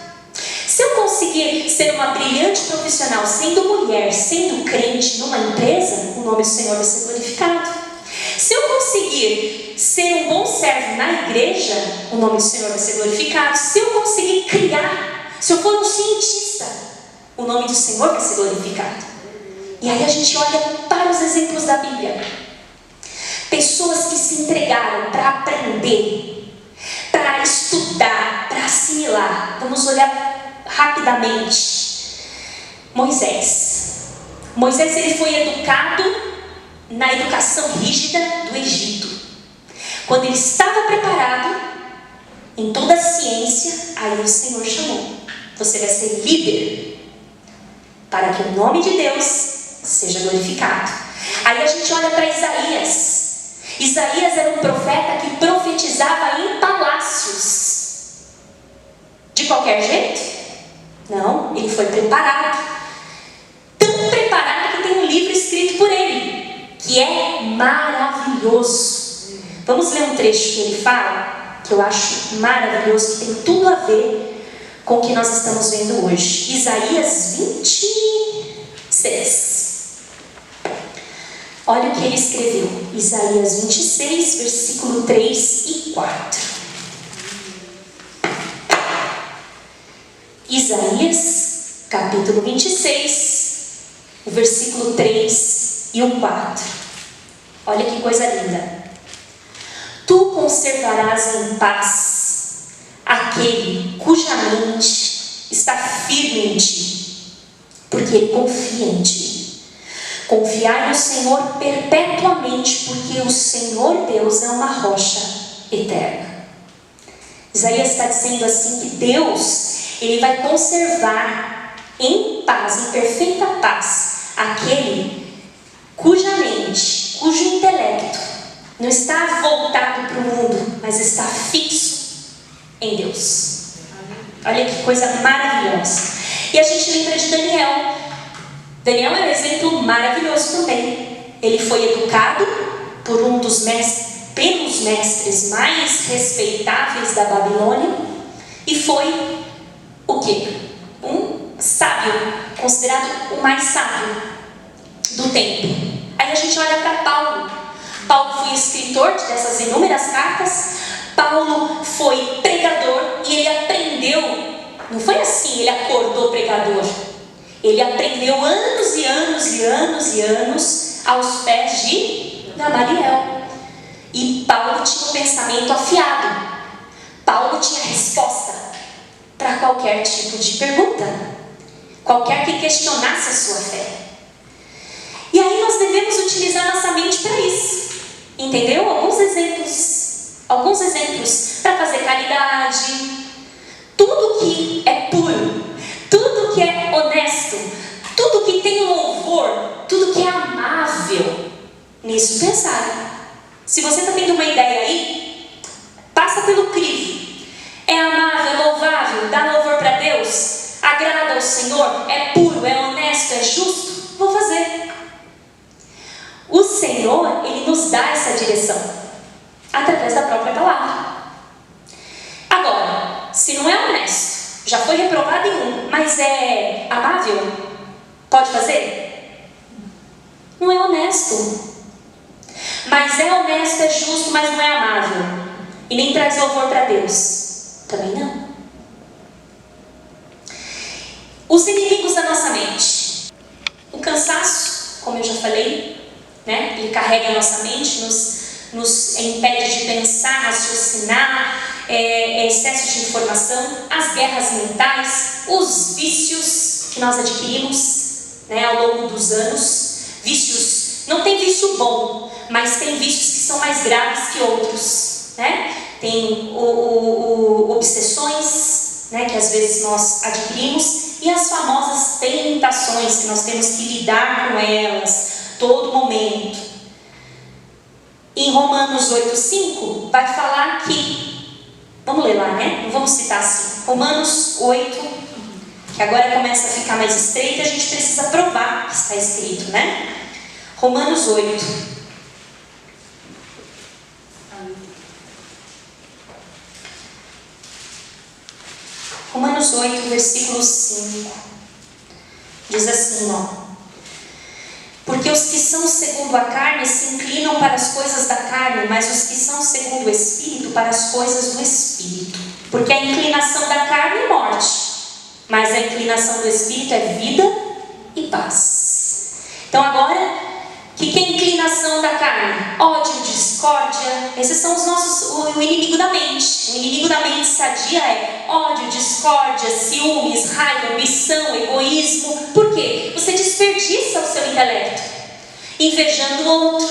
Se eu conseguir ser uma brilhante profissional, sendo mulher, sendo crente numa empresa, o nome do Senhor vai ser glorificado. Se eu conseguir ser um bom servo na igreja, o nome do Senhor vai ser glorificado. Se eu conseguir criar, se eu for um cientista, o nome do Senhor vai ser glorificado. E aí a gente olha para os exemplos da Bíblia. Pessoas que se entregaram para aprender, para estudar, para assimilar. Vamos olhar rapidamente. Moisés, ele foi educado na educação rígida do Egito. Quando ele estava preparado em toda a ciência, aí o Senhor chamou: você vai ser líder, para que o nome de Deus seja glorificado. Aí a gente olha para Isaías. Isaías era um profeta que profetizava em palácios. De qualquer jeito? Não, ele foi preparado. Tão preparado que tem um livro escrito por ele, que é maravilhoso. Vamos ler um trecho que ele fala, que eu acho maravilhoso, que tem tudo a ver com o que nós estamos vendo hoje. Isaías 26. Olha o que ele escreveu. Isaías 26, versículo 3 e 4. Isaías, capítulo 26, o versículo 3 e o 4. Olha que coisa linda. Tu conservarás em paz aquele cuja mente está firme em ti, porque ele confia em ti. Confiai no Senhor perpetuamente, porque o Senhor Deus é uma rocha eterna. Isaías está dizendo assim que Deus, ele vai conservar em paz, em perfeita paz, aquele cuja mente, cujo intelecto não está voltado para o mundo, mas está fixo em Deus. Olha que coisa maravilhosa. E a gente lembra de Daniel. Daniel é um exemplo maravilhoso também. Ele foi educado por pelos mestres mais respeitáveis da Babilônia e foi o quê? Um sábio, considerado o mais sábio do tempo. Aí a gente olha para Paulo. Paulo foi escritor dessas inúmeras cartas. Paulo foi pregador e ele aprendeu. Não foi assim, ele acordou pregador. Ele aprendeu anos e anos e anos e anos aos pés de Gamaliel. E Paulo tinha um pensamento afiado. Paulo tinha resposta para qualquer tipo de pergunta, qualquer que questionasse a sua fé. E aí nós devemos utilizar nossa mente para isso. Entendeu? Alguns exemplos para fazer caridade, tudo que é puro, tudo que é honesto, tudo que tem louvor, tudo que é amável. Nisso pensar. Se você está tendo uma ideia aí, passa pelo crivo. É amável, é louvável, dá louvor para Deus, agrada ao Senhor, é puro, é honesto, é justo, vou fazer. O Senhor, ele nos dá essa direção através da própria palavra. Agora, se não é honesto, já foi reprovado em um, mas é amável, pode fazer? Não é honesto. Mas é honesto, é justo, mas não é amável. E nem traz louvor para Deus. Também não. Os inimigos da nossa mente. O cansaço, como eu já falei, né? Ele carrega a nossa mente, nos impede de pensar, raciocinar, excesso de informação, as guerras mentais, os vícios que nós adquirimos, né, ao longo dos anos. Vícios, não tem vício bom, mas tem vícios que são mais graves que outros. né? Tem obsessões, né, que às vezes nós adquirimos, e as famosas tentações, que nós temos que lidar com elas todo momento. Em Romanos 8,5 vai falar que, vamos ler lá, né? Não vamos citar assim. Romanos 8, que agora começa a ficar mais estreito, a gente precisa provar que está escrito, né? Romanos 8. Romanos 8, versículo 5. Diz assim, ó. Porque os que são segundo a carne se inclinam para as coisas da carne, mas os que são segundo o Espírito para as coisas do Espírito. Porque a inclinação da carne é morte, mas a inclinação do Espírito é vida e paz. Então agora, o que é a inclinação da carne? Ódio, discórdia. Esses são o inimigo da mente. O inimigo da mente sadia é ódio, discórdia, ciúmes, raiva, ambição, egoísmo. Por quê? Você desperdiça o seu intelecto invejando o outro.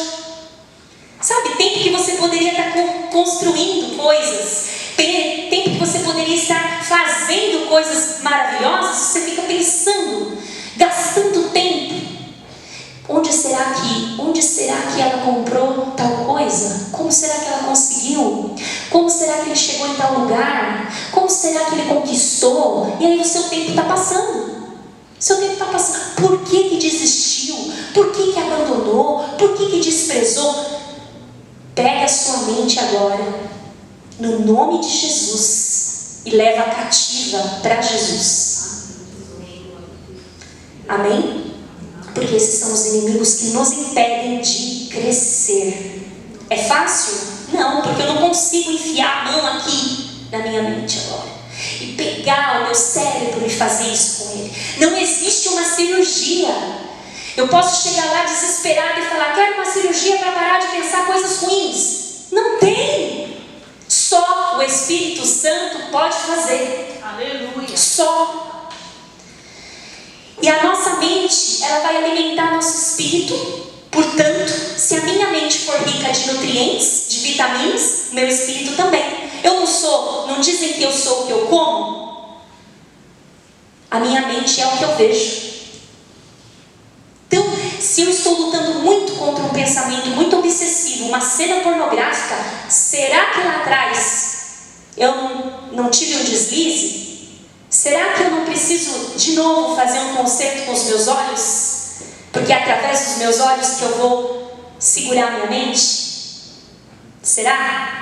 Sabe, tempo que você poderia estar construindo coisas, tempo que você poderia estar fazendo coisas maravilhosas, você fica pensando, gastando tempo. Onde será que ela comprou tal coisa? Como será que ela conseguiu? Como será que ele chegou em tal lugar? Como será que ele conquistou? E aí o seu tempo está passando. Por que desistiu? Por que abandonou? Por que desprezou? Pega a sua mente agora, no nome de Jesus, e leva cativa para Jesus. Amém? Porque esses são os inimigos que nos impedem de crescer. É fácil? Não, porque eu não consigo enfiar a mão aqui na minha mente agora e pegar o meu cérebro e fazer isso com ele. Não existe uma cirurgia. Eu posso chegar lá desesperada e falar: quero uma cirurgia para parar de pensar coisas ruins. Não tem. Só o Espírito Santo pode fazer.
Aleluia.
Só. E a nossa mente, ela vai alimentar nosso espírito. Portanto, se a minha mente for rica de nutrientes, de vitaminas, meu espírito também. Não dizem que eu sou o que eu como? A minha mente é o que eu vejo. Então, se eu estou lutando muito contra um pensamento muito obsessivo, uma cena pornográfica, será que lá atrás eu não tive um deslize? Será que eu não preciso de novo fazer um concerto com os meus olhos? Porque é através dos meus olhos que eu vou segurar minha mente? Será?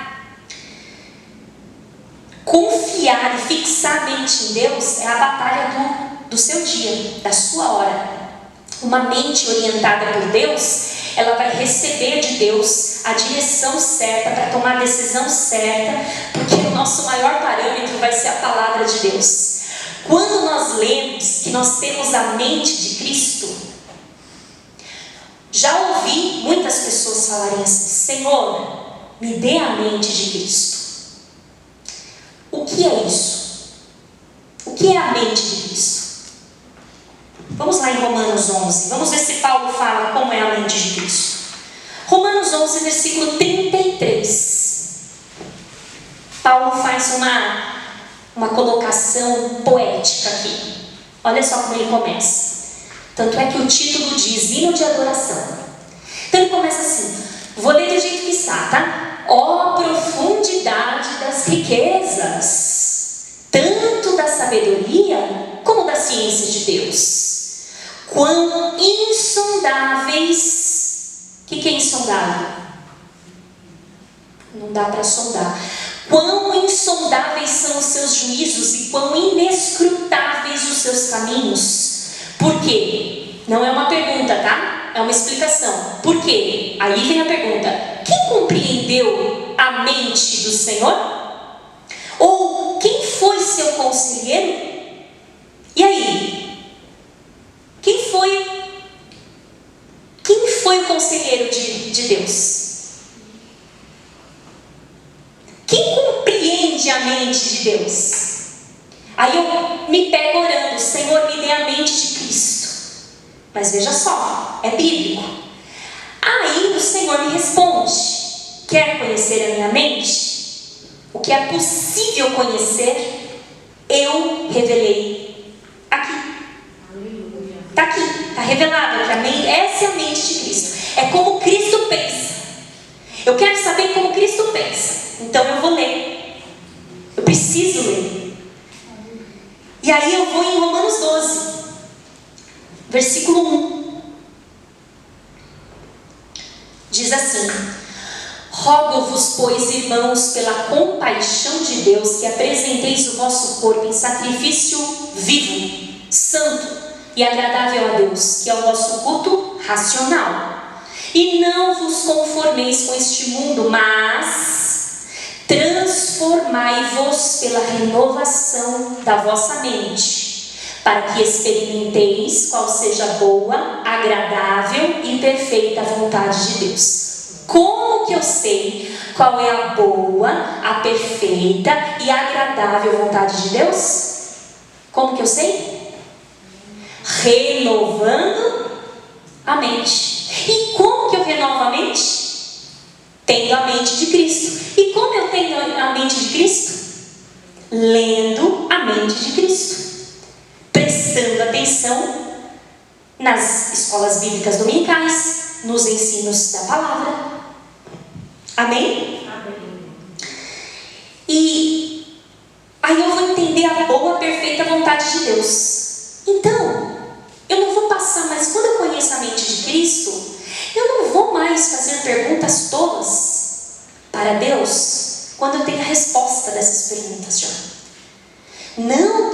Confiar e fixar a mente em Deus é a batalha do seu dia, da sua hora. Uma mente orientada por Deus, ela vai receber de Deus a direção certa para tomar a decisão certa, porque o nosso maior parâmetro vai ser a palavra de Deus. Quando nós lemos que nós temos a mente de Cristo, já ouvi muitas pessoas falarem assim: Senhor, me dê a mente de Cristo. O que é isso? O que é a mente de Cristo? Vamos lá em Romanos 11. Vamos ver se Paulo fala como é a mente de Cristo. Romanos 11, versículo 33. Paulo faz uma colocação poética aqui. Olha só como ele começa. Tanto é que o título diz hino de adoração. Então ele começa assim. Vou ler do jeito que está, tá? Ó profundidade das riquezas, tanto da sabedoria como da ciência de Deus. Quão insondáveis. O que é insondável? Não dá para sondar. Quão insondáveis são os seus juízos e quão inescrutáveis os seus caminhos. Por quê? Não é uma pergunta, tá? É uma explicação. Por quê? Aí vem a pergunta: quem compreendeu a mente do Senhor? Ou quem foi seu conselheiro? E aí? Quem foi o conselheiro de Deus? Quem compreende a mente de Deus? Aí eu me pego orando: Senhor, me dê a mente de Cristo. Mas veja só, é bíblico. Aí o Senhor me responde: quer conhecer a minha mente? que é possível conhecer, eu revelei aqui. Está aqui, está revelado aqui. Essa é a mente de Cristo. É como Cristo pensa. Eu quero saber como Cristo pensa. Então eu vou ler. Eu preciso ler. E aí eu vou em Romanos 12, versículo 1. Diz assim: rogo-vos, pois, irmãos, pela compaixão de Deus, que apresenteis o vosso corpo em sacrifício vivo, santo e agradável a Deus, que é o vosso culto racional. E não vos conformeis com este mundo, mas transformai-vos pela renovação da vossa mente, para que experimenteis qual seja a boa, agradável e perfeita vontade de Deus. Como que eu sei qual é a boa, a perfeita e agradável vontade de Deus? Como que eu sei? Renovando a mente. E como que eu renovo a mente? Tendo a mente de Cristo. E como eu tenho a mente de Cristo? Lendo a mente de Cristo, prestando atenção nas escolas bíblicas dominicais, nos ensinos da palavra. Amém? Amém. E aí eu vou entender a boa, perfeita vontade de Deus. Então, eu não vou passar mais, quando eu conheço a mente de Cristo, eu não vou mais fazer perguntas tolas para Deus, quando eu tenho a resposta dessas perguntas já. Não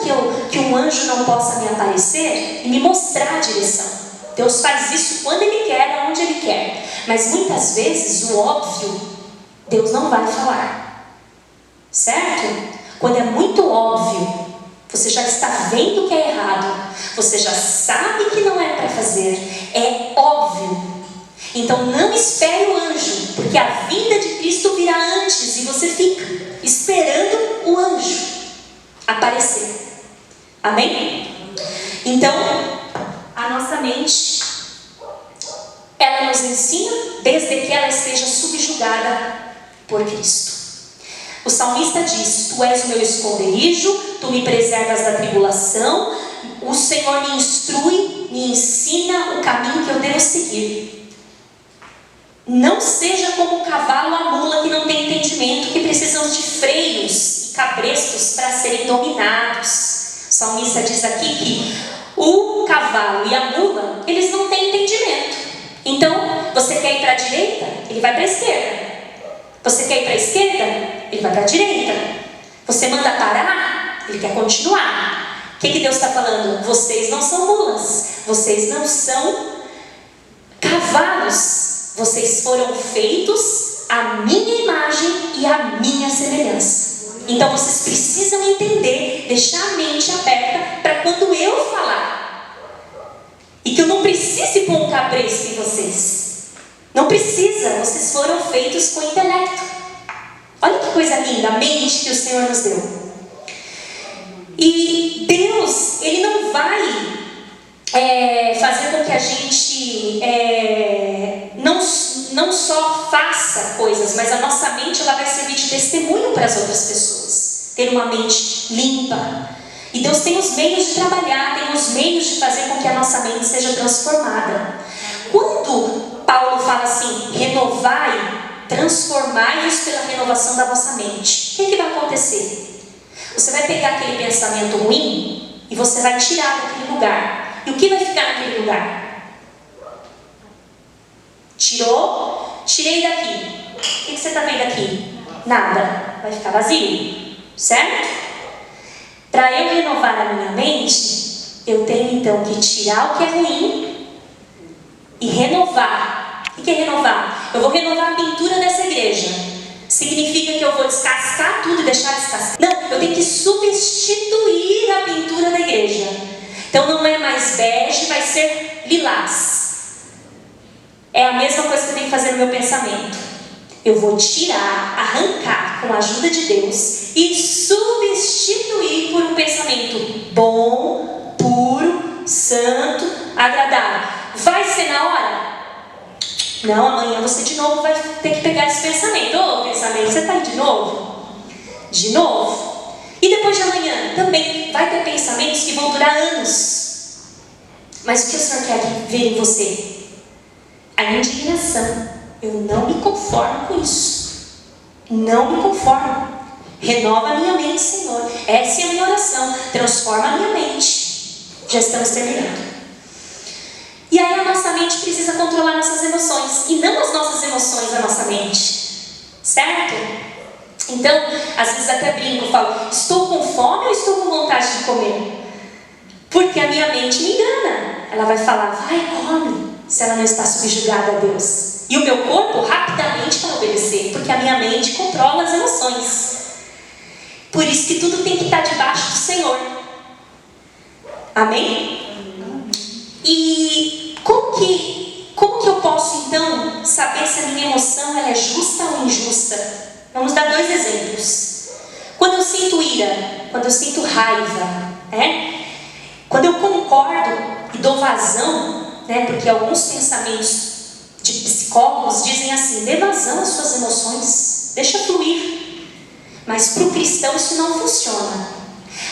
que um anjo não possa me aparecer e me mostrar a direção. Deus faz isso quando Ele quer, aonde Ele quer. Mas muitas vezes o óbvio, Deus não vai falar. Certo? Quando é muito óbvio, você já está vendo que é errado, você já sabe que não é para fazer, é óbvio. Então não espere o anjo, porque a vinda de Cristo virá antes e você fica esperando o anjo aparecer. Amém? Então, a nossa mente, ela nos ensina desde que ela esteja subjugada por Cristo. O salmista diz: tu és o meu esconderijo, tu me preservas da tribulação, o Senhor me instrui, me ensina o caminho que eu devo seguir. Não seja como o cavalo ou a mula que não tem entendimento, que precisam de freios e cabrestos para serem dominados. O salmista diz aqui que o cavalo e a mula, eles não têm entendimento. Então, você quer ir para a direita? Ele vai para a esquerda. Você quer ir para a esquerda? Ele vai para a direita. Você manda parar? Ele quer continuar. O que Deus está falando? Vocês não são mulas. Vocês não são cavalos. Vocês foram feitos à minha imagem e à minha semelhança. Então vocês precisam entender, deixar a mente aberta para quando eu falar. E que eu não precise pôr um cabresto em vocês. Não precisa, vocês foram feitos com intelecto. Olha que coisa linda, a mente que o Senhor nos deu. E Deus, Ele não vai fazer com que a gente não só faça coisas, mas a nossa mente ela vai servir de testemunho para as outras pessoas. Ter uma mente limpa. E Deus tem os meios de trabalhar, tem os meios de fazer com que a nossa mente seja transformada. Quando Paulo fala assim, renovai, transformai-vos pela renovação da vossa mente, o que vai acontecer? Você vai pegar aquele pensamento ruim e você vai tirar daquele lugar. E o que vai ficar naquele lugar? Tirou, tirei daqui. O que você está vendo aqui? Nada. Vai ficar vazio. Certo? Para eu renovar a minha mente, eu tenho então que tirar o que é ruim e renovar. O que é renovar? Eu vou renovar a pintura dessa igreja. Significa que eu vou descascar tudo e deixar descascar? Não, eu tenho que substituir a pintura da igreja. Então não é mais bege, vai ser lilás. É a mesma coisa que eu tenho que fazer no meu pensamento. Eu vou tirar, arrancar com a ajuda de Deus e substituir por um pensamento bom, puro, santo, agradável. Vai ser na hora? Não, amanhã você de novo vai ter que pegar esse pensamento. Ô, pensamento, você está aí de novo? de novo. E depois de amanhã também vai ter pensamentos que vão durar anos. Mas o que o Senhor quer ver em você? A indignação. Eu não me conformo com isso. Não me conformo. Renova a minha mente, Senhor. Essa é a minha oração. Transforma a minha mente. Já estamos terminando. E aí a nossa mente precisa controlar nossas emoções. E não as nossas emoções, a nossa mente. Certo? Então, às vezes até brinco, falo, estou com fome ou estou com vontade de comer? Porque a minha mente me engana. Ela vai falar, vai, come, se ela não está subjugada a Deus. E o meu corpo rapidamente vai obedecer, porque a minha mente controla as emoções. Por isso que tudo tem que estar debaixo do Senhor. Amém? E como que eu posso então saber se a minha emoção ela é justa ou injusta? Vamos dar 2 exemplos. Quando eu sinto ira, quando eu sinto raiva, quando eu concordo e dou vazão, porque alguns pensamentos de psicólogos dizem assim, dê vazão às suas emoções, deixa fluir. Mas para o cristão isso não funciona.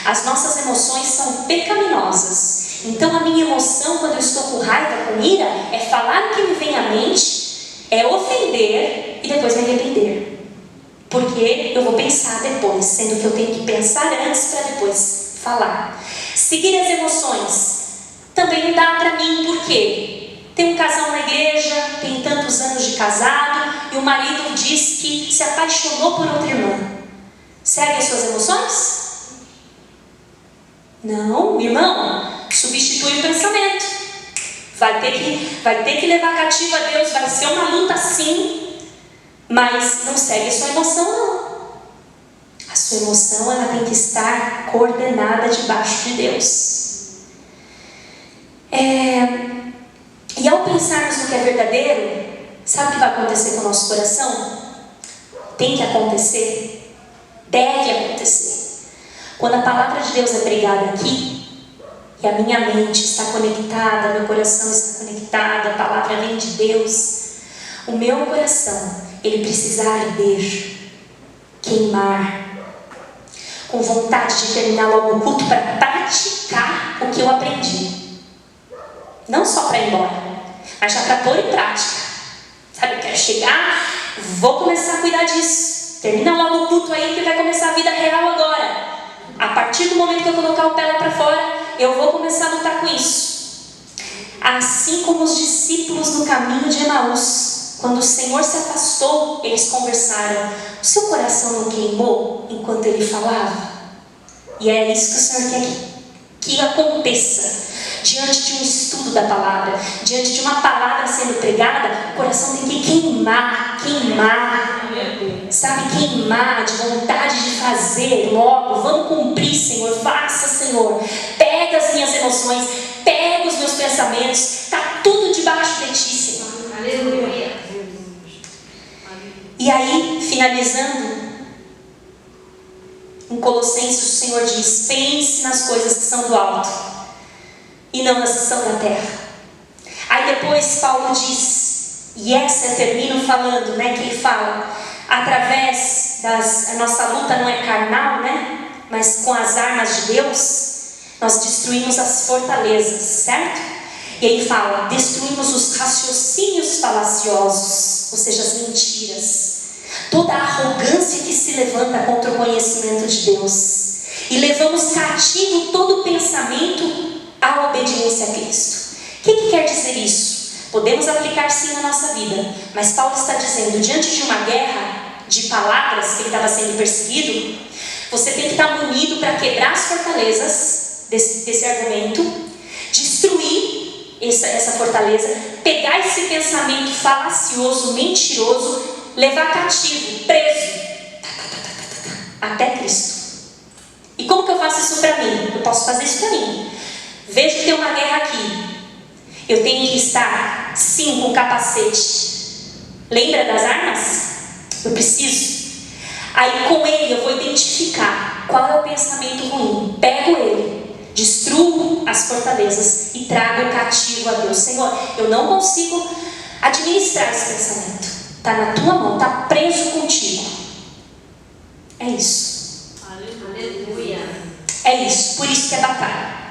As nossas emoções são pecaminosas. Então a minha emoção, quando eu estou com raiva, com ira, é falar o que me vem à mente, é ofender e depois me arrepender. Porque eu vou pensar depois, sendo que eu tenho que pensar antes para depois falar. Seguir as emoções também não dá para mim, por quê? Tem um casal na igreja, tem tantos anos de casado, e o marido diz que se apaixonou por outra irmã. Segue as suas emoções? Não, irmão, substitui o pensamento. Vai ter que levar cativo a Deus, vai ser uma luta sim. Mas não segue a sua emoção, não. A sua emoção ela tem que estar coordenada debaixo de Deus. E ao pensarmos no que é verdadeiro, sabe o que vai acontecer com o nosso coração? Tem que acontecer. Deve acontecer. Quando a palavra de Deus é pregada aqui, e a minha mente está conectada, meu coração está conectado, a palavra vem de Deus, o meu coração ele precisa arder, queimar, com vontade de terminar logo o culto para praticar o que eu aprendi. Não só para ir embora, mas já para pôr em prática. Sabe, eu quero chegar, vou começar a cuidar disso. Termina logo o culto aí que vai começar a vida real agora. A partir do momento que eu colocar o pé lá para fora, eu vou começar a lutar com isso. Assim como os discípulos no caminho de Emaús, quando o Senhor se afastou, eles conversaram. O seu coração não queimou enquanto ele falava? E é isso que o Senhor quer que aconteça. Diante de um estudo da palavra, diante de uma palavra sendo pregada, o coração tem que queimar. Sabe, queimar de vontade de fazer logo. Vamos cumprir, Senhor. Faça, Senhor. Pega as minhas emoções, pega os meus pensamentos. Está tudo debaixo de ti, Senhor. Aleluia. E aí, finalizando, em Colossenses o Senhor diz, pense nas coisas que são do alto e não nas que são da terra. Aí depois Paulo diz, e essa eu termino falando, que ele fala, através a nossa luta não é carnal, mas com as armas de Deus, nós destruímos as fortalezas, certo? E ele fala, destruímos os raciocínios falaciosos, ou seja, as mentiras, toda a arrogância que se levanta contra o conhecimento de Deus, e levamos cativo todo o pensamento à obediência a Cristo. O que quer dizer isso? Podemos aplicar sim na nossa vida, mas Paulo está dizendo, diante de uma guerra de palavras, que ele estava sendo perseguido, você tem que estar munido para quebrar as fortalezas desse argumento, destruir essa fortaleza, pegar esse pensamento falacioso, mentiroso, levar cativo, preso, até Cristo. E como que eu faço isso para mim? Eu posso fazer isso para mim. Vejo que tem uma guerra aqui. Eu tenho que estar, sim, com capacete. Lembra das armas? Eu preciso. Aí com ele eu vou identificar qual é o pensamento ruim. Pego ele, destruo as fortalezas e trago cativo a Deus. Senhor, eu não consigo administrar esse pensamento. Está na tua mão, está preso contigo. É isso. que é batalha.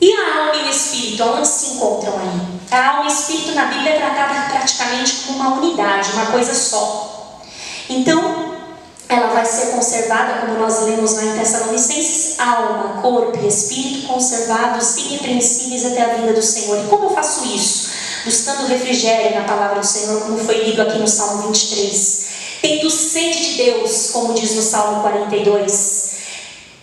E a alma e o espírito, aonde se encontram aí? A alma e o espírito na Bíblia é tratada praticamente como uma unidade, uma coisa só. Então, ela vai ser conservada, como nós lemos lá em Tessalonicenses, alma, corpo e espírito conservados irrepreensíveis até a vinda do Senhor. E como eu faço isso? Buscando refrigério na palavra do Senhor, como foi lido aqui no Salmo 23. Tendo sede de Deus, como diz no Salmo 42.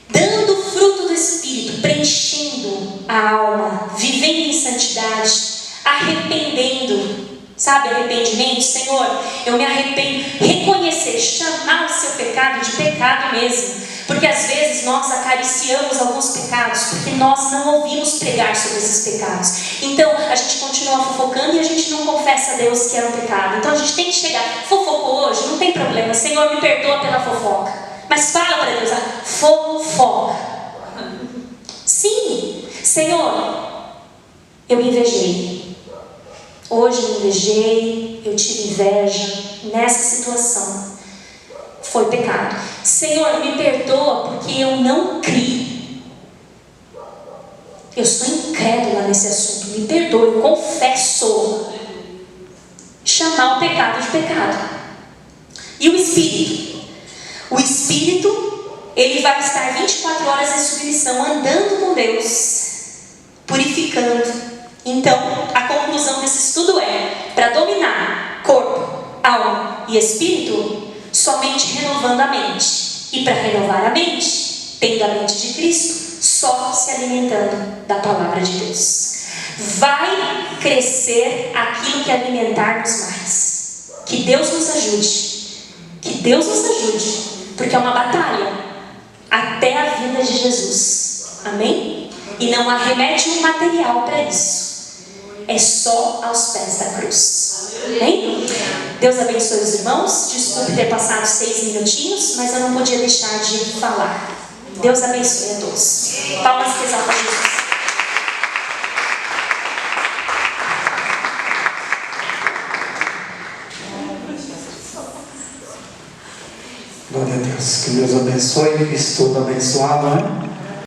Dando fruto do Espírito, preenchendo a alma, vivendo em santidade, arrependendo. Sabe, arrependimento? Senhor, eu me arrependo. Reconhecer, chamar o seu pecado de pecado mesmo. Porque às vezes nós acariciamos alguns pecados, porque nós não ouvimos pregar sobre esses pecados. Então a gente continua fofocando e a gente não confessa a Deus que era um pecado. Então a gente tem que chegar, fofocou hoje, não tem problema. Senhor, me perdoa pela fofoca. Mas fala para Deus, fofoca. Sim, Senhor, eu invejei. Hoje eu invejei, eu tive inveja nessa situação. Foi pecado. Senhor, me perdoa porque eu não criei. Eu sou incrédula nesse assunto. Me perdoa, eu confesso. Chamar o pecado de pecado. E o Espírito? O Espírito, ele vai estar 24 horas em submissão, andando com Deus, purificando. Então, a conclusão desse estudo é: para dominar corpo, alma e espírito, somente renovando a mente. E para renovar a mente, tendo a mente de Cristo, só se alimentando da palavra de Deus. Vai crescer aquilo que alimentarmos mais. Que Deus nos ajude. Que Deus nos ajude. Porque é uma batalha até a vinda de Jesus. Amém? E não há remédio material para isso. É só aos pés da cruz. Amém? Deus abençoe os irmãos. Desculpe ter passado 6 minutinhos, mas eu não podia deixar de falar. Deus abençoe a todos. Palmas que exaltam Jesus.
Glória a Deus. Que Deus abençoe. Estudo abençoado, né?